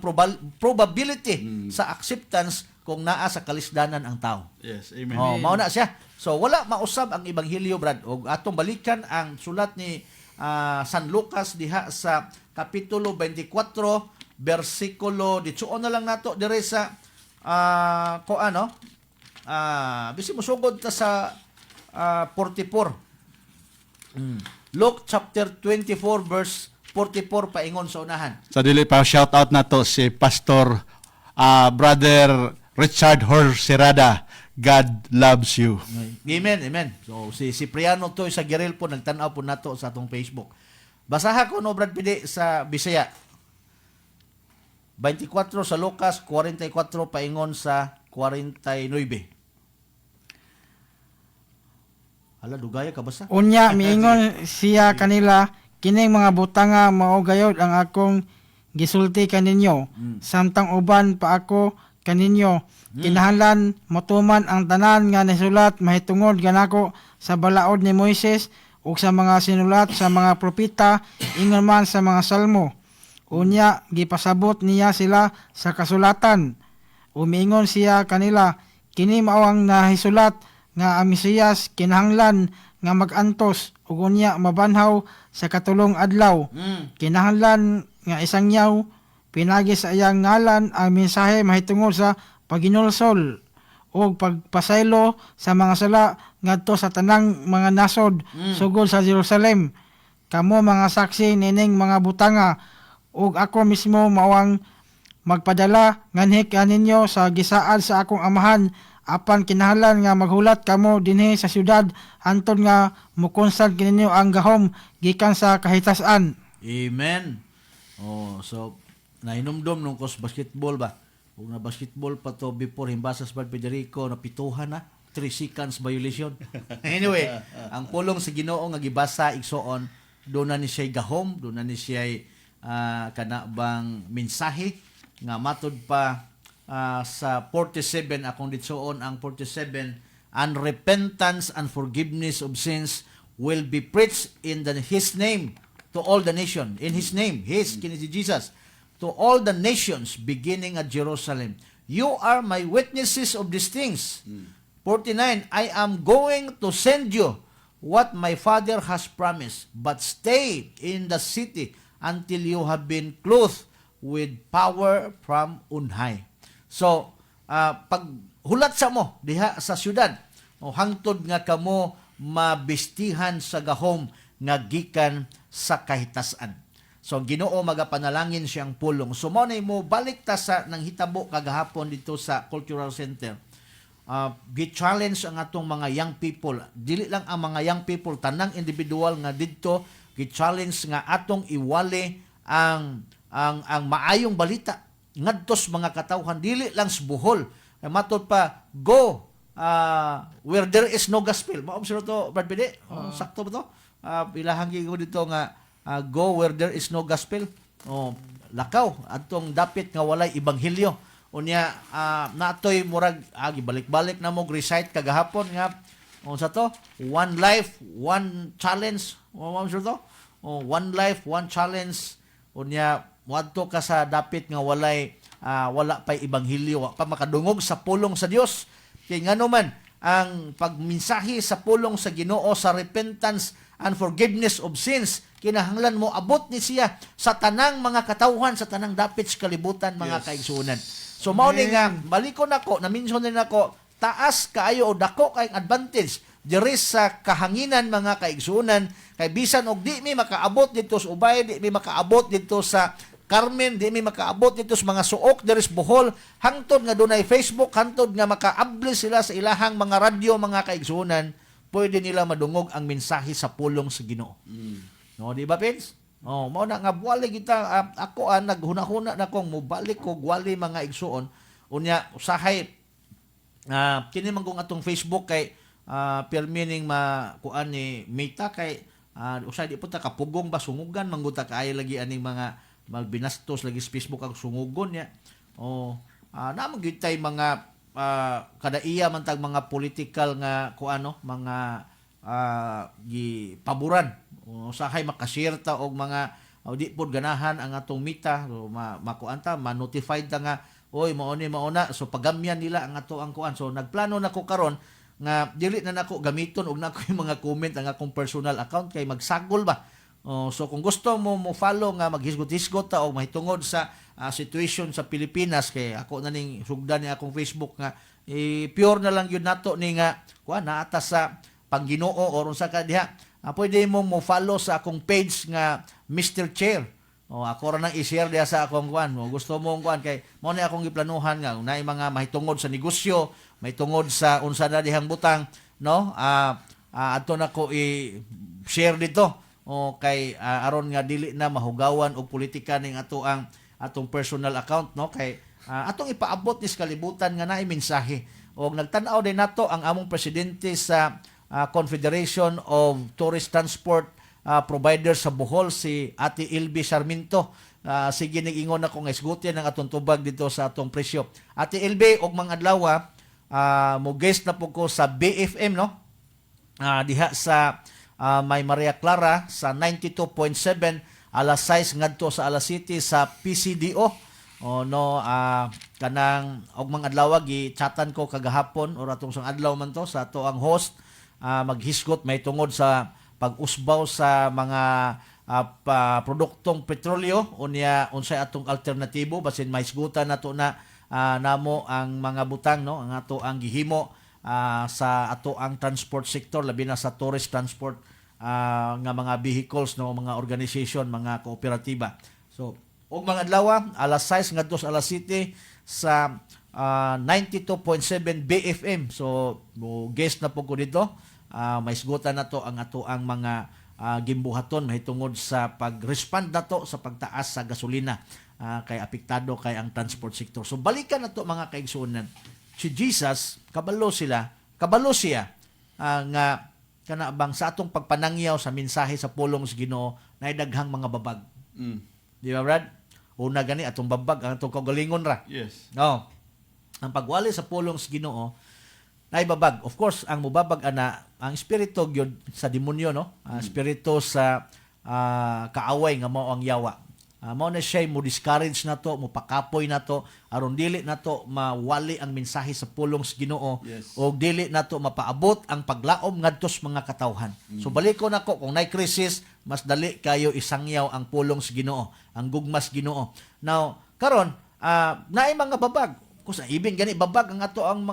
probability sa acceptance kung naa sa kalisdanan ang tao. Yes, amen. Mao na siya. So wala mausab ang ebanghelyo brad og atong balikan ang sulat ni San Lucas diha sa kapitulo 24 bersikulo 18 na lang nato dire sa bisi mosugod ta sa 44. Luke chapter 24 verse 44 paingon sa unahan. Sa dili pa shout out nato si Pastor Brother Richard Horserada. God loves you. Amen, amen. So si Cipriano to sa Girel po nagtan-aw po nato sa atong Facebook. Basaha ko no Brad Pidi sa Bisaya. 24 sa Lucas, 44 paingon sa 49. Hala dugaya ka basa? Unya miingon siya kanila, kining mga butanga mao gayod ang akong gisulti kaninyo. Samtang uban pa ako kaninyo. Kinahanglan motuman ang tanan nga nasulat mahitungod ganako sa balaod ni Moises ug sa mga sinulat sa mga propeta ingon man sa mga salmo. Unya gipasabot niya sila sa kasulatan. Umiingon siya kanila, kini mao ang nahisulat nga ang Mesiyas kinahanglan nga mag-antos ug unya mabanhaw sa katulong adlaw. Kinahanglan nga isang yaw pinagi sa iyang ngalan ang mensahe mahitungod sa paginulsol o pagpasaylo sa mga sala ngadto sa tanang mga nasod sugod sa Jerusalem. Kamo mga saksi nining mga butanga ug ako mismo mawang magpadala nganhi kaninyo sa gisaad sa akong amahan apan kinahanglan nga maghulat kamo dinhi sa syudad hantod nga mukonsad kininyo ang gahom gikan sa kahitasan. Amen. Oh, so nahinumdom nung kos basketball ba? Kung na basketball pa to before himbasas Brad Federico na pituhan na 3 seconds violation. Anyway, ang pulong sa Ginoo nga gibasa igsoon do na ni siya gahom, do na ni siya kanabang mensahe nga matud pa sa 47 akong ditsoon ang 47 and repentance and forgiveness of sins will be preached in his name to all the nation. In his name, his kini si Jesus, to all the nations beginning at Jerusalem. You are my witnesses of these things. 49, I am going to send you what my Father has promised, but stay in the city until you have been clothed with power from on high. So, pag hulat sa mo diha sa syudad, hangtod nga kamo mabistihan sa gahom nga gikan sa kahitasan. So Ginoo magapanalangin siyang pulong. So mo balik ta sa nang hitabo kagahapon dito sa Cultural Center. Gi-challenge ang atong mga young people. Dili lang ang mga young people, tanang individual nga didto gi-challenge nga atong iwali ang maayong balita ngadtos mga katawhan dili lang sa Bohol. Matod pa go where there is no gospel. Mao sino to Brad Pidi? Sakto ba to? Ilahang ko dito nga go where there is no gospel. Lakaw atong dapit nga walay ebanghelyo. Unya natoy murag gibalik-balik na mo recite kagahapon nga sa to one life, one challenge. Mao sure to? One life, one challenge. Unya moadto ka sa dapit nga wala pay ebanghelyo, pa makadungog sa pulong sa Dios. Kay ngano man ang pagmensahe sa pulong sa Ginoo sa repentance and forgiveness of sins, kinahanglan mo abot ni siya sa tanang mga katawhan, sa tanang dapit sa kalibutan mga kaigsuonan. So mao ni nga balikon nako, na-mention din nako, taas kaayo o dako kay advantage diri sa kahanginan mga kaigsuonan, kay bisan og di mi makaabot dito sa Ubay, di mi makaabot dito sa Carmen, di mi makaabot dito sa mga suok diri sa Bohol, hangtod nga dunay Facebook, hangtod nga makaabli sila sa ilahang mga radyo mga kaigsuonan, pwede nila madungog ang mensahe sa pulong sa Ginoo. No, di ba, Pins? Mao na nga buwali kita ako naghuna-huna na kong mubalik ko gwali mga igsuon. Unya usahay kini man kong atong Facebook kay permining kuan ni Mita kay usay di po ta kapugong ba sungugan mangguta kay lagi aning mga magbinastos lagi sa Facebook ang sungugon niya. Namang gyud tay mga kadaiya man tag mga political nga kuano mga gipaboran usahay makashare ta og mga di pod ganahan ang atong Mita so makuanta ma-notified ta nga oy mao ni mauna so pagamyan nila ang ato ang kuan so nagplano nako karon nga dili na nako gamiton og nako yung mga comment ang akong personal account kay magsagol ba. So kung gusto mo follow nga maghisgot-hisgot ta og mahitungod sa situation sa Pilipinas kay ako na ning sugdan ni akong Facebook nga pure na lang yun nato ni nga kuan naata sa Pangginoo or unsa ka diha. Pwede mo follow sa akong page nga Mr. Chair. ako ra nang i-share diha sa akong kuan. Gusto mo kuan kay mo na akong giplanuhan nga na mga mahitungod sa negosyo, mahitungod sa unsa na dihang butang, no? Adto na ko i-share dito. Kay aron nga dili na mahugawan og politika ning atong personal account, no? Kay atong ipaabot ni sa kalibutan nga naay mensahe. Og nagtan-aw din nato ang among presidente sa Confederation of Tourist Transport Providers sa Bohol, si Ate Ilby Sarmiento. Sige nig-ingon ako nga isgutin ang atong tubag dito sa atong presyo. Ate Ilby, og mga adlaw mo guest na po ko sa BFM, no? Diha sa may Maria Clara sa 92.7 alas 6 ngadto sa alas 7 sa PCDO. Kanang og mga adlaw gi-chatan ko kagahapon or atong sang adlaw man to sa ato ang host maghisgot may tungod sa pag-usbaw sa mga produktong petrolyo unsay atong alternatibo basin mahisgutan nato na namo ang mga butang, no? Ang ato ang gihimo sa ato ang transport sector labi na sa tourist transport nga mga vehicles, no, mga organization, mga kooperatiba. So og mga adlaw alas 6 ngadto sa alas 7 sa 92.7 BFM. So guest na po ko dito. Maisgutan na to ang ato ang mga gimbuhaton mahitungod sa pag-respond na to sa pagtaas sa gasolina kay apektado kay ang transport sector. So balikan na to mga kaigsuonan. Si Jesus, kabalo siya nga kana bang sa atong pagpanangyaw sa mensahe sa pulong sa Ginoo na daghang mga babag. Di ba, Brad? Una gani atong babag ang atong kagalingon ra. Yes. No. Ang pagwali sa pulong sa Ginoo naibabag. Of course, ang mubabag ang espiritu gyud sa demonyo, no? Espiritu sa kaaway nga mao ang yawa. Mao na siya mo discourage na to, mo pakapoy na to, aron dili na to mawali ang mensahe sa pulong sa Ginoo. Yes. O dili na to mapaabot ang paglaom ngadto sa mga katawhan. So baliko nako kung nay krisis, mas dali kayo isangyaw ang pulong sa Ginoo, ang gugmas Ginoo. Now, karon naay mga babag kusa ibig gani babag ang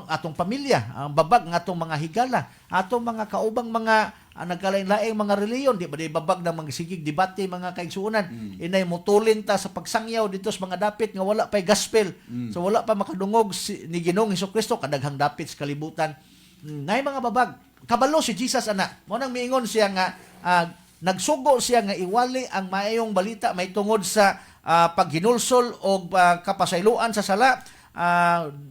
atong pamilya, ang babag ang atong mga higala, atong mga kaubang mga nagkalain-laing mga reliyon, di ba di babag ng mga sigig debate mga kaigsuonan. Inay mutulin ta sa pagsangyaw dito sa mga dapit nga wala pay gospel. So wala pa makadungog ni Ginoong Hesukristo kadaghang dapit sa kalibutan. Nay mga babag, kabalo si Jesus ana. Mo nang miingon siya nga nagsugo siya nga iwali ang maayong balita may tungod sa paghinulsol o kapasayloan sa sala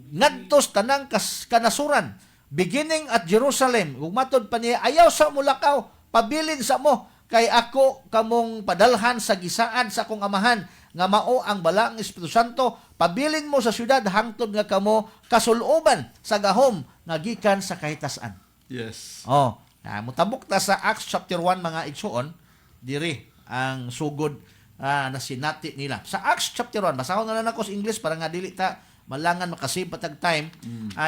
ngadtos tanang kanasuran beginning at Jerusalem. Ug matod pa niya, ayaw sa mulakaw, pabilin sa mo kay ako kamong padalhan sa gisaan sa akong amahan nga mao ang balaang Espiritu Santo. Pabilin mo sa syudad hangtod nga kamo kasuloban sa gahom nga gikan sa kahitasan. Yes. Mutabok ta sa Acts chapter 1 mga igsuon, diri ang sugod na sinati nila. Sa Acts chapter 1, basahon na lang ako sa English para nga dili ta malangan makasave patag time.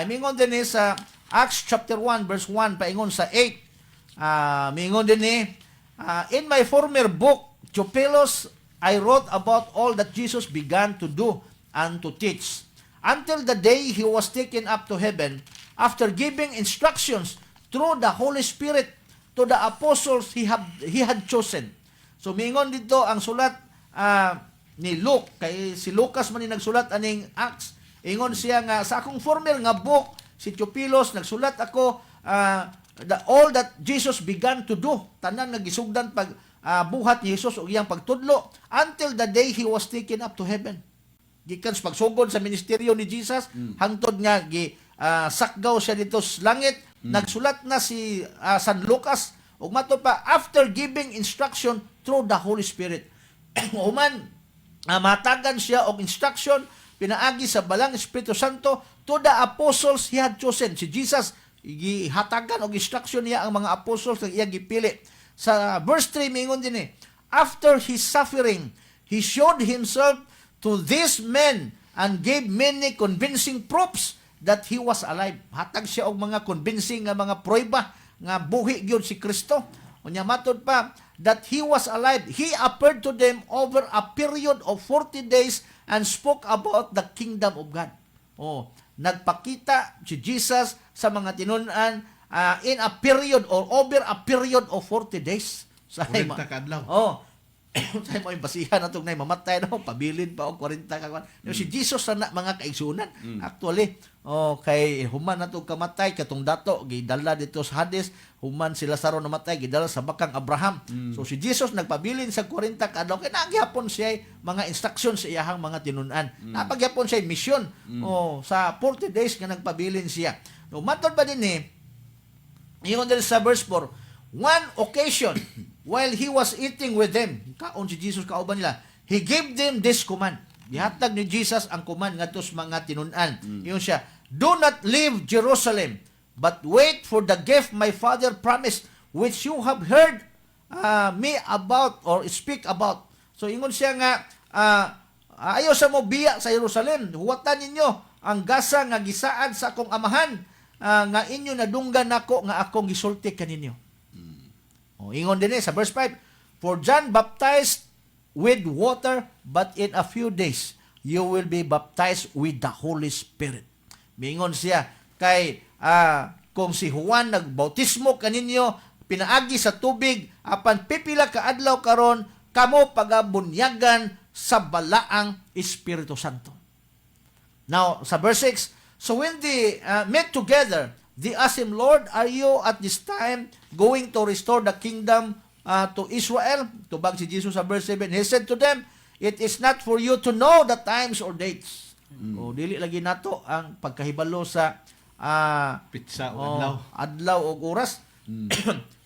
Mingon din sa Acts chapter 1 verse 1 paingon sa 8. Mingon din in my former book Theophilus I wrote about all that Jesus began to do and to teach until the day he was taken up to heaven after giving instructions through the Holy Spirit to the apostles he had chosen. So mingon dito ang sulat ni Luke, kay si Lucas man ni nagsulat aning Acts. Ingon siya nga sa akong former nga book si Theophilus nagsulat ako all that Jesus began to do, tanan nagisugdan pag buhat ni Jesus ug iyang pagtudlo until the day he was taken up to heaven. Gikan sa pagsugod sa ministeryo ni Jesus hangtod nga sakgaw siya dito sa langit. Nagsulat na si San Lucas ug mato pa after giving instruction through the Holy Spirit. Human matagan siya og instruction pinaagi sa balang Espiritu Santo to the apostles he had chosen. Si Jesus gihatagan og instruction niya ang mga apostles nga iya gipili. Sa verse 3 mingon din after his suffering he showed himself to these men and gave many convincing proofs that he was alive. Hatag siya og mga convincing nga mga prueba nga buhi gyud si Kristo. Unya matod pa that he was alive. He appeared to them over a period of 40 days and spoke about the kingdom of God. Nagpakita si Jesus sa mga tinunan in a period or over a period of 40 days. 40 kadlaw. Tayo mo yung basihan na itong na mamatay na pabilin pa o 40 ka kwan. Si Jesus na mga kaigsunan. Actually, kay human na itong kamatay, katong dato, gidala dito sa Hades, human si Lazaro namatay, gidala sa bakang Abraham. So si Jesus nagpabilin sa 40 kadlaw, kaya nagyapon siya mga instruction sa iyahang mga tinunan. Napagyapon siya mission sa 40 days nga nagpabilin siya. No, matod ba din ingon din sa verse 4, one occasion, while he was eating with them, kaon si Jesus kauban nila, he gave them this command. Gihatag ni Jesus ang command ngadto sa mga tinunan. Iyon siya, do not leave Jerusalem, but wait for the gift my Father promised, which you have heard me about or speak about. So ingon siya nga, ayaw sa mo biya sa Jerusalem, huwatan ninyo ang gasa nga gisaad sa akong amahan, nga inyo nadunggan nako nga akong gisulti kaninyo. Ingon din sa verse 5, for John baptized with water, but in a few days you will be baptized with the Holy Spirit. Mingon siya, kay kung si Juan nagbautismo kaninyo, pinaagi sa tubig, apan pipila ka adlaw karon, kamo pagabunyagan sa balaang Espiritu Santo. Now, sa verse 6, so when they met together, they asked him, Lord, are you at this time going to restore the kingdom to Israel? Tubag si Jesus sa verse 7. He said to them, it is not for you to know the times or dates. O dili lagi nato ang pagkahibalo sa Pitsa o adlaw o oras.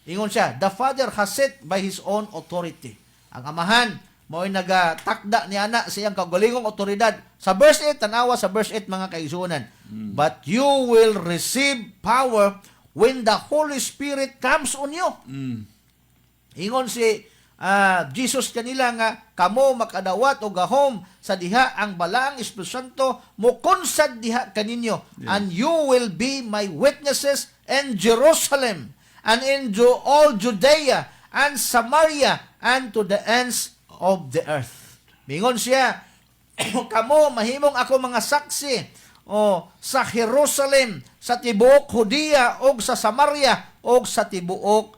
Ingon siya, the Father has set by His own authority. Ang amahan, mo'y nagatakda ni anak sa iyang kagalingong otoridad. Sa verse 8, tanawa sa verse 8 mga kaigsunan. But you will receive power when the Holy Spirit comes on you. Ingon si Jesus kanila nga, kamo makadawat o gahom sa diha ang balaang Espiritu Santo mo konsad diha kaninyo. And you will be my witnesses in Jerusalem and in all Judea and Samaria and to the ends of the earth. Mingon siya, kamo mahimong ako mga saksi sa Jerusalem, sa tibuok Judea o sa Samaria o sa tibuok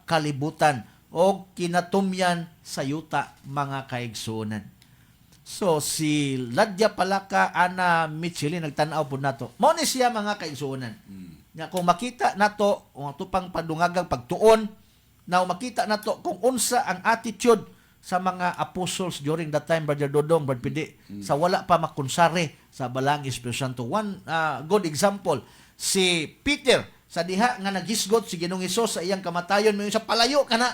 kalibutan o kinatumyan sa yuta mga kaigsunan. So si Ladya Palaka ana Micheli nagtanaw po nato. Mao ni siya mga kaigsunan. Nga kung makita nato o tupang padungagang pagtuon, na makita nato kung unsa ang attitude sa mga apostles during that time, Brother Dodong, Brother Pidi, sa wala pa makunsari sa balang Espiritu Santo. One good example, si Peter, sa diha nga nagisgot si Ginoong Hesus sa iyang kamatayon, may sa palayo ka na.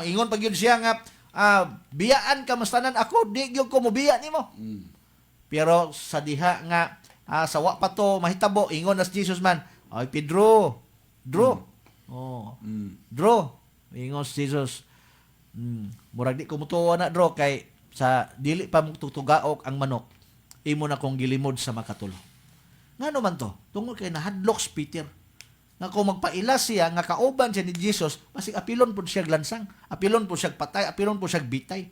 Ingon pag yun siya nga, biyaan ka mastanan ako, di gyud ko mobiya nimo. Pero sa diha nga, sa wa pa to mahitabo, ingon as Jesus man, ay Pedro, Dro, ingon si Jesus, murag di ko mutuwa na Dro, kay sa dili pa mong tutugaok ang manok, imo na kong gilimod sa makatulo. Nga naman to, tungkol kay nahadlok si Peter, nga kung magpaila siya, nga kauban siya ni Jesus, masig apilon po siya glansang, apilon po siya patay, apilon po siya bitay.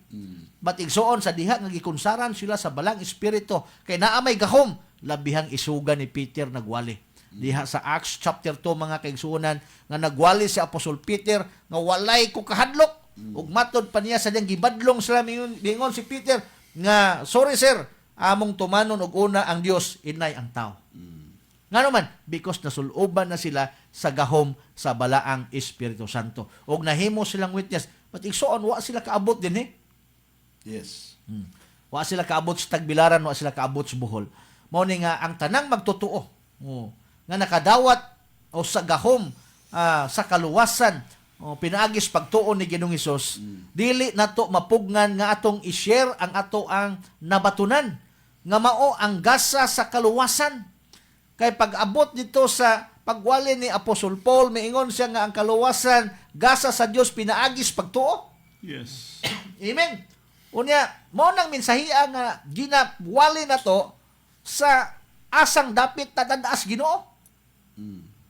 But igsoon sa diha, nga gikunsaran sila sa balang espiritu, kay naamay gahom, labihang isuga ni Peter nagwali. Diha sa Acts chapter 2 mga kaigsunan, nga nagwali si Apostol Peter, nga walay ko kahadlok, ug matod pa niya sa diyang gibadlong sila, mingon si Peter, nga sorry sir, among tumanon og una ang Dios, inay ang tao. Nga naman, because nasuloban na sila sa gahom sa balaang Espiritu Santo. O nahimo silang witness. But igsoon, wa sila kaabot din Yes. Wa sila kaabot sa Tagbilaran, wa sila kaabot sa Bohol. Mao ni nga ang tanang magtotoo. Nga nakadawat o sa gahom sa kaluwasan pinaagis pagtuon ni Ginoong Hesus, dili nato mapugnan nga atong i-share ang ato ang nabatunan. Nga mao ang gasa sa kaluwasan. Kay pag-abot dito sa pagwali ni Apostol Paul, miingon siya nga ang kaluwasan, gasa sa Dios pinaagis pagtuo. Yes. Amen. Unya, mo nang mensahiya nga ginawali na to sa asang dapit tatadaas Ginoo.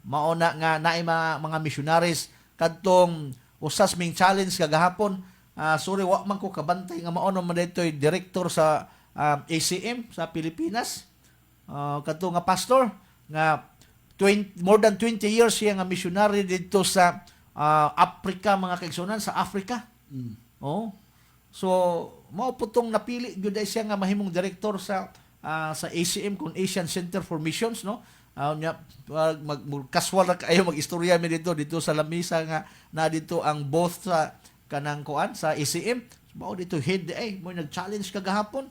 Mao na nga naay mga missionaries kadtong usas ming challenge kagahapon. Sorry, wa man ko kabantay nga mao man ditoy director sa ACM sa Pilipinas. Kadto nga pastor nga more than 20 years siya nga missionary dito sa Africa mga kaigsunan, sa Africa. Oh. So mao putong napili gyud ay siya nga mahimong direktor sa ACM kun Asian Center for Missions, no. Nya casual ra kayo mag-istorya mi dito sa lamisa nga na dito ang both sa kanang kuan sa ACM. Mao dito head mo nag-challenge kagahapon.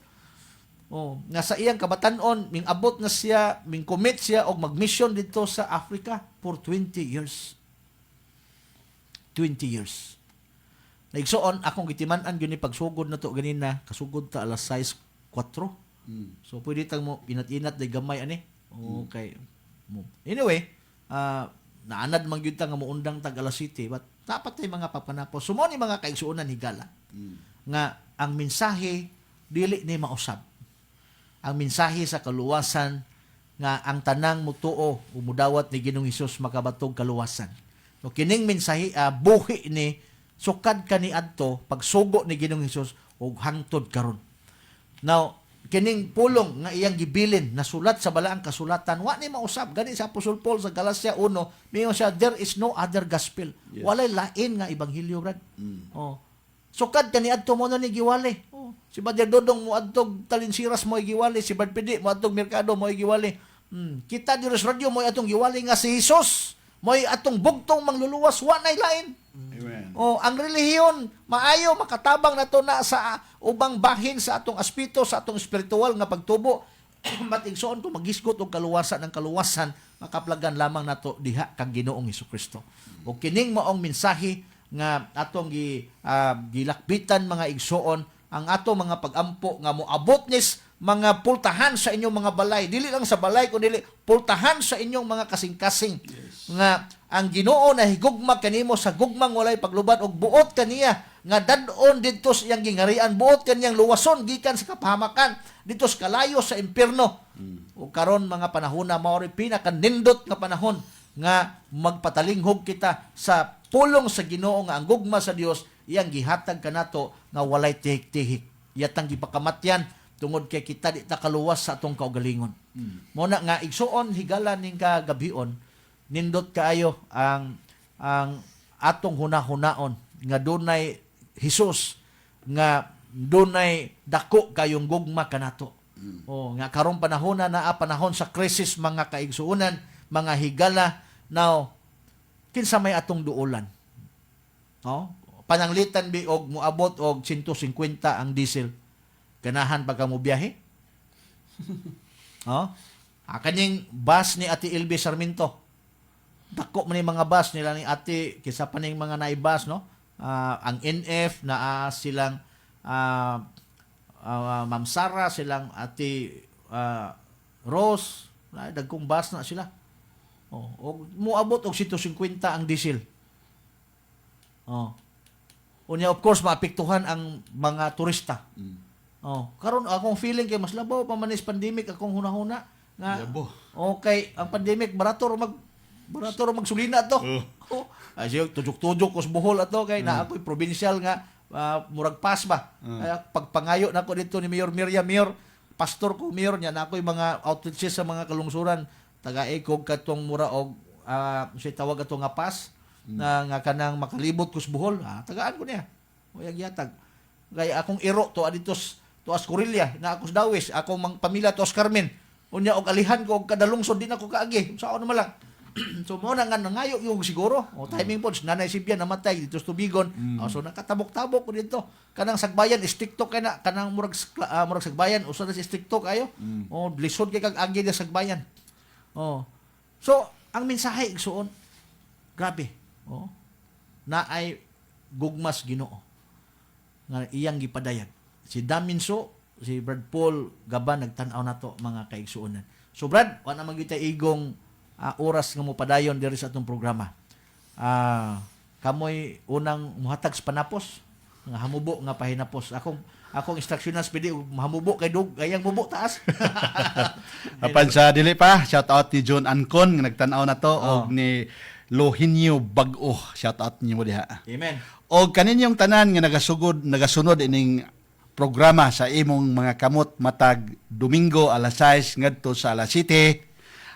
Oh, nga sa iyang kabatan-on ming abot na siya, ming commit siya og mag-mission dito sa Africa for 20 years. 20 years. Naigsoon akong gitiman-an gyud ni pagsugod na to ganina, kasugod ta alas 6:04. So pwede tang mo inat-inat day gamay ani. Okay. Anyway, naanad man gyud ta nga moundang tag alas 7, but dapat tay mga papanapos. Sumo ni mga kaigsuonan higala. Nga ang mensahe dili ni mausab. Ang mensahe sa kaluwasan nga ang tanang mutuo umudawat ni Ginoong Hesus makabatog kaluwasan. So kining mensahe buhi ni sukad kaniadto pagsugo ni Ginoong Hesus og hangtod karon. Now kining pulong nga iyang gibilin nasulat sa balaang kasulatan wa ni mausab gani sa Apostol Paul sa Galacia 1 mingon siya there is no other gospel. Yes. Walay lain nga ebanghelyo brad. Oh. Sukad kaniadto mo na ni giwali. Oh. Si Brother Dodong mo adtog Talinsiras mo giwali, si Brad Pidi mo adtog Merkado mo giwali. Kita diri sa radyo mo atong giwali nga si Hesus. Mo'y atong bugtong mangluluwas wa nay lain. Amen. Oh, ang relihiyon maayo makatabang nato na sa ubang bahin sa atong aspito sa atong espiritual nga pagtubo. Matigsoon ko magisgot og kaluwasan ng kaluwasan makaplagan lamang nato diha kang Ginoong Hesukristo. O kining maong mensahe nga atong gilakbitan mga igsoon ang ato mga pagampo nga moabot nis mga pultahan sa inyong mga balay. Dili lang sa balay kundi pultahan sa inyong mga kasing-kasing. Yes. Nga ang Ginoo na higugma kanimo sa gugmang walay paglubad og buot kaniya nga dadon didto sa iyang gingharian, buot kaniyang luwason gikan sa kapahamakan dito sa kalayo sa impierno. O karon mga panahon na mao pinakanindot nga panahon nga magpatalinghog kita sa pulong sa Ginoo nga ang gugma sa Dios iyang gihatag kanato nga walay tihik-tihik. Iyatang gipakamatyan tungod kay kita di ta kaluwas sa atong kaugalingon. Mo na nga igsuon higala ning kagabion nindot kaayo ang atong hunahunaon nga dunay Hesus nga dunay dako kayong gugma kanato. O nga karong panahon na panahon sa krisis mga kaigsuonan, mga higala now kinsa may atong duolan. No? Pananglitan bi og moabot og 150 ang diesel. Ganahan pagka mo biyahe? Oh? Kaning bus ni Ate Ilbe Sarmiento. Dako man mga bus nila ni Ate kisa pa ning mga naibas, no? Ang NF na silang Ma'am Sara, silang Ate Rose, dagkong bus na sila. Oh, og moabot og 150 ang diesel. Oh. Unya of course maapektuhan ang mga turista. Oh, karon akong feeling kay mas labaw pa man is pandemic akong hunahuna nga. Okay, ang pandemic barato magsulina to. Oh, ay siya tujuk-tujuk kos Bohol ato kay na ako'y provincial nga murag pas ba. Kaya pagpangayo nako dito ni Mayor Miriam Mayor, pastor ko Mayor nya na ako'y mga outreaches sa mga kalungsuran taga-ekog katong mura og say tawag ato nga pas na nga kanang makalibot kos Bohol. Tagaan ko niya. O yatag. Kaya akong iro to aditos to Ascorilla na ako sa Dawis, akong mang pamilya to Carmen. Unya og alihan ko og kadalungsod din ako kaagi. Sao naman lang. So mo na nga nangayo yung siguro. O timing po nanay Sibya namatay dito sa Tubigon. So nakatabok-tabok ko dito. Kanang sagbayan istiktok kay na kanang murag sagbayan usa na si istiktok kayo. O lisod kay kag agi sa sagbayan. Oh. So ang mensahe igsuon grabe. Oh. Na ay gugmas Ginoo. Nga iyang gipadayag. Si Daminso, si Brad Paul Gaban nagtan-aw nato mga kaigsuonan. So Brad, wa na magita igong oras nga mo padayon diri sa atong programa. Kamoy unang muhatag sa panapos nga hamubo nga pahinapos. Akong instructionas pwede mahamubo kay dug kayang mubo taas. Apan sa dili pa, shout out ni John Ancon nga nagtan-aw na to og ni Lohinyo Bag-o. Shout out niyo diha. Amen. Og kaninyong tanan nga nagasunod ining programa sa imong mga kamot matag Domingo alas 6 ngadto sa alas 7.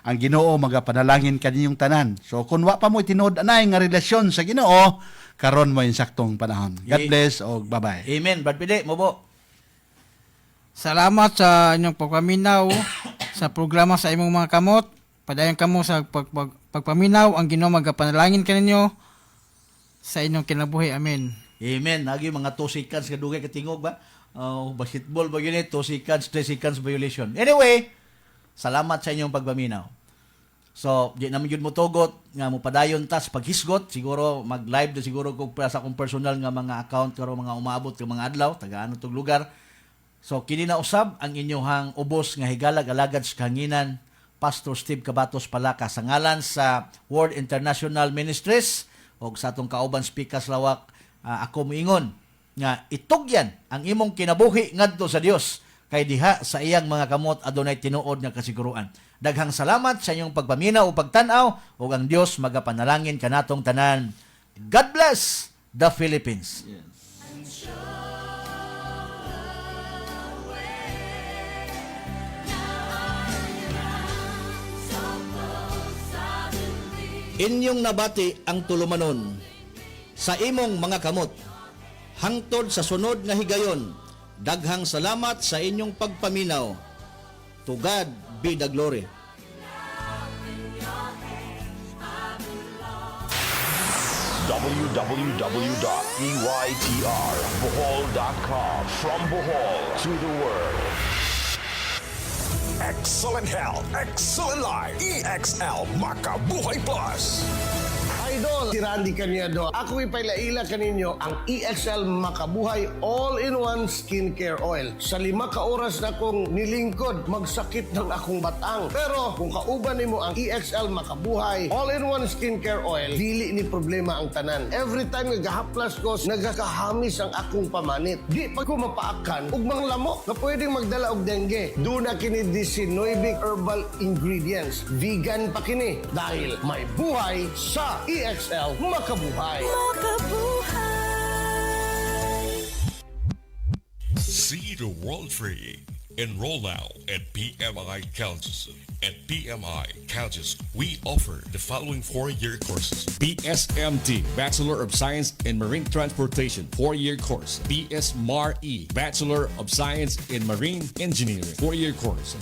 ang Ginoo magapanalangin kaninyong tanan. So kung wa pa mo tinuod anay nga relasyon sa Ginoo, karon mo insaktong panahon. God bless o bye-bye. Amen. Brad Pili, mo po. Salamat sa inyong pagpaminaw sa programa sa imong mga kamot. Padayon kamo sa pagpaminaw, ang Ginoo magapanalangin kaninyo sa inyong kinabuhi. Amen. Amen. Nagi mga 2 seconds ka dugay katingog ba? Basketball ba yun 2 seconds, 3 seconds violation. Anyway, salamat sa inyong pagpaminaw. So, di naman yun mo tugot, nga mo padayon tas paghisgot, siguro mag-live na siguro kung sa akong personal nga mga account, karo mga umabot ng mga adlaw, taga-ano tong lugar. So, kini na usab ang inyong ubos nga higalag alagad sa kanginan, Pastor Steve Cabatos Palaka, sa ngalan sa World International Ministries, o sa atong kauban speakers lawak, ako moingon, nga itugyan ang imong kinabuhi ngadto sa Dios, kay diha sa iyang mga kamot adunay tinuod nga kasiguruan. Daghang salamat sa inyong pagpaminaw o pagtan-aw, ug ang Dios magapanalangin kanatong tanan. God bless the Philippines. Inyong nabati ang tulumanon sa imong mga kamot. Hangtod sa sunod nga higayon, daghang salamat sa inyong pagpaminaw. To God be the glory. www.eytrbohol.com. From Bohol to the world. Excellent health, excellent life. EXL Makabuhay Plus. Idol, si Randy Cañedo. Ako ipailaila kaninyo ang EXL Makabuhay All-in-One Skincare Oil. Sa 5 ka oras na kong nilingkod, magsakit ng akong batang. Pero kung kauban nimo ang EXL Makabuhay All-in-One Skincare Oil, dili ni problema ang tanan. Every time nagahaplas ko, nagakahamis ang akong pamanit. Di pa ko mapaakan ug mga lamok na pwedeng magdala og dengue. Duna kini 19 herbal ingredients. Vegan pa kini dahil may buhay sa EXL Makabuhay. See the world free. Enroll now at PMI Kansas. At PMI Kansas, we offer the following 4-year courses. BSMT, Bachelor of Science in Marine Transportation, 4-year course. BSMAR-E, Bachelor of Science in Marine Engineering, 4-year course.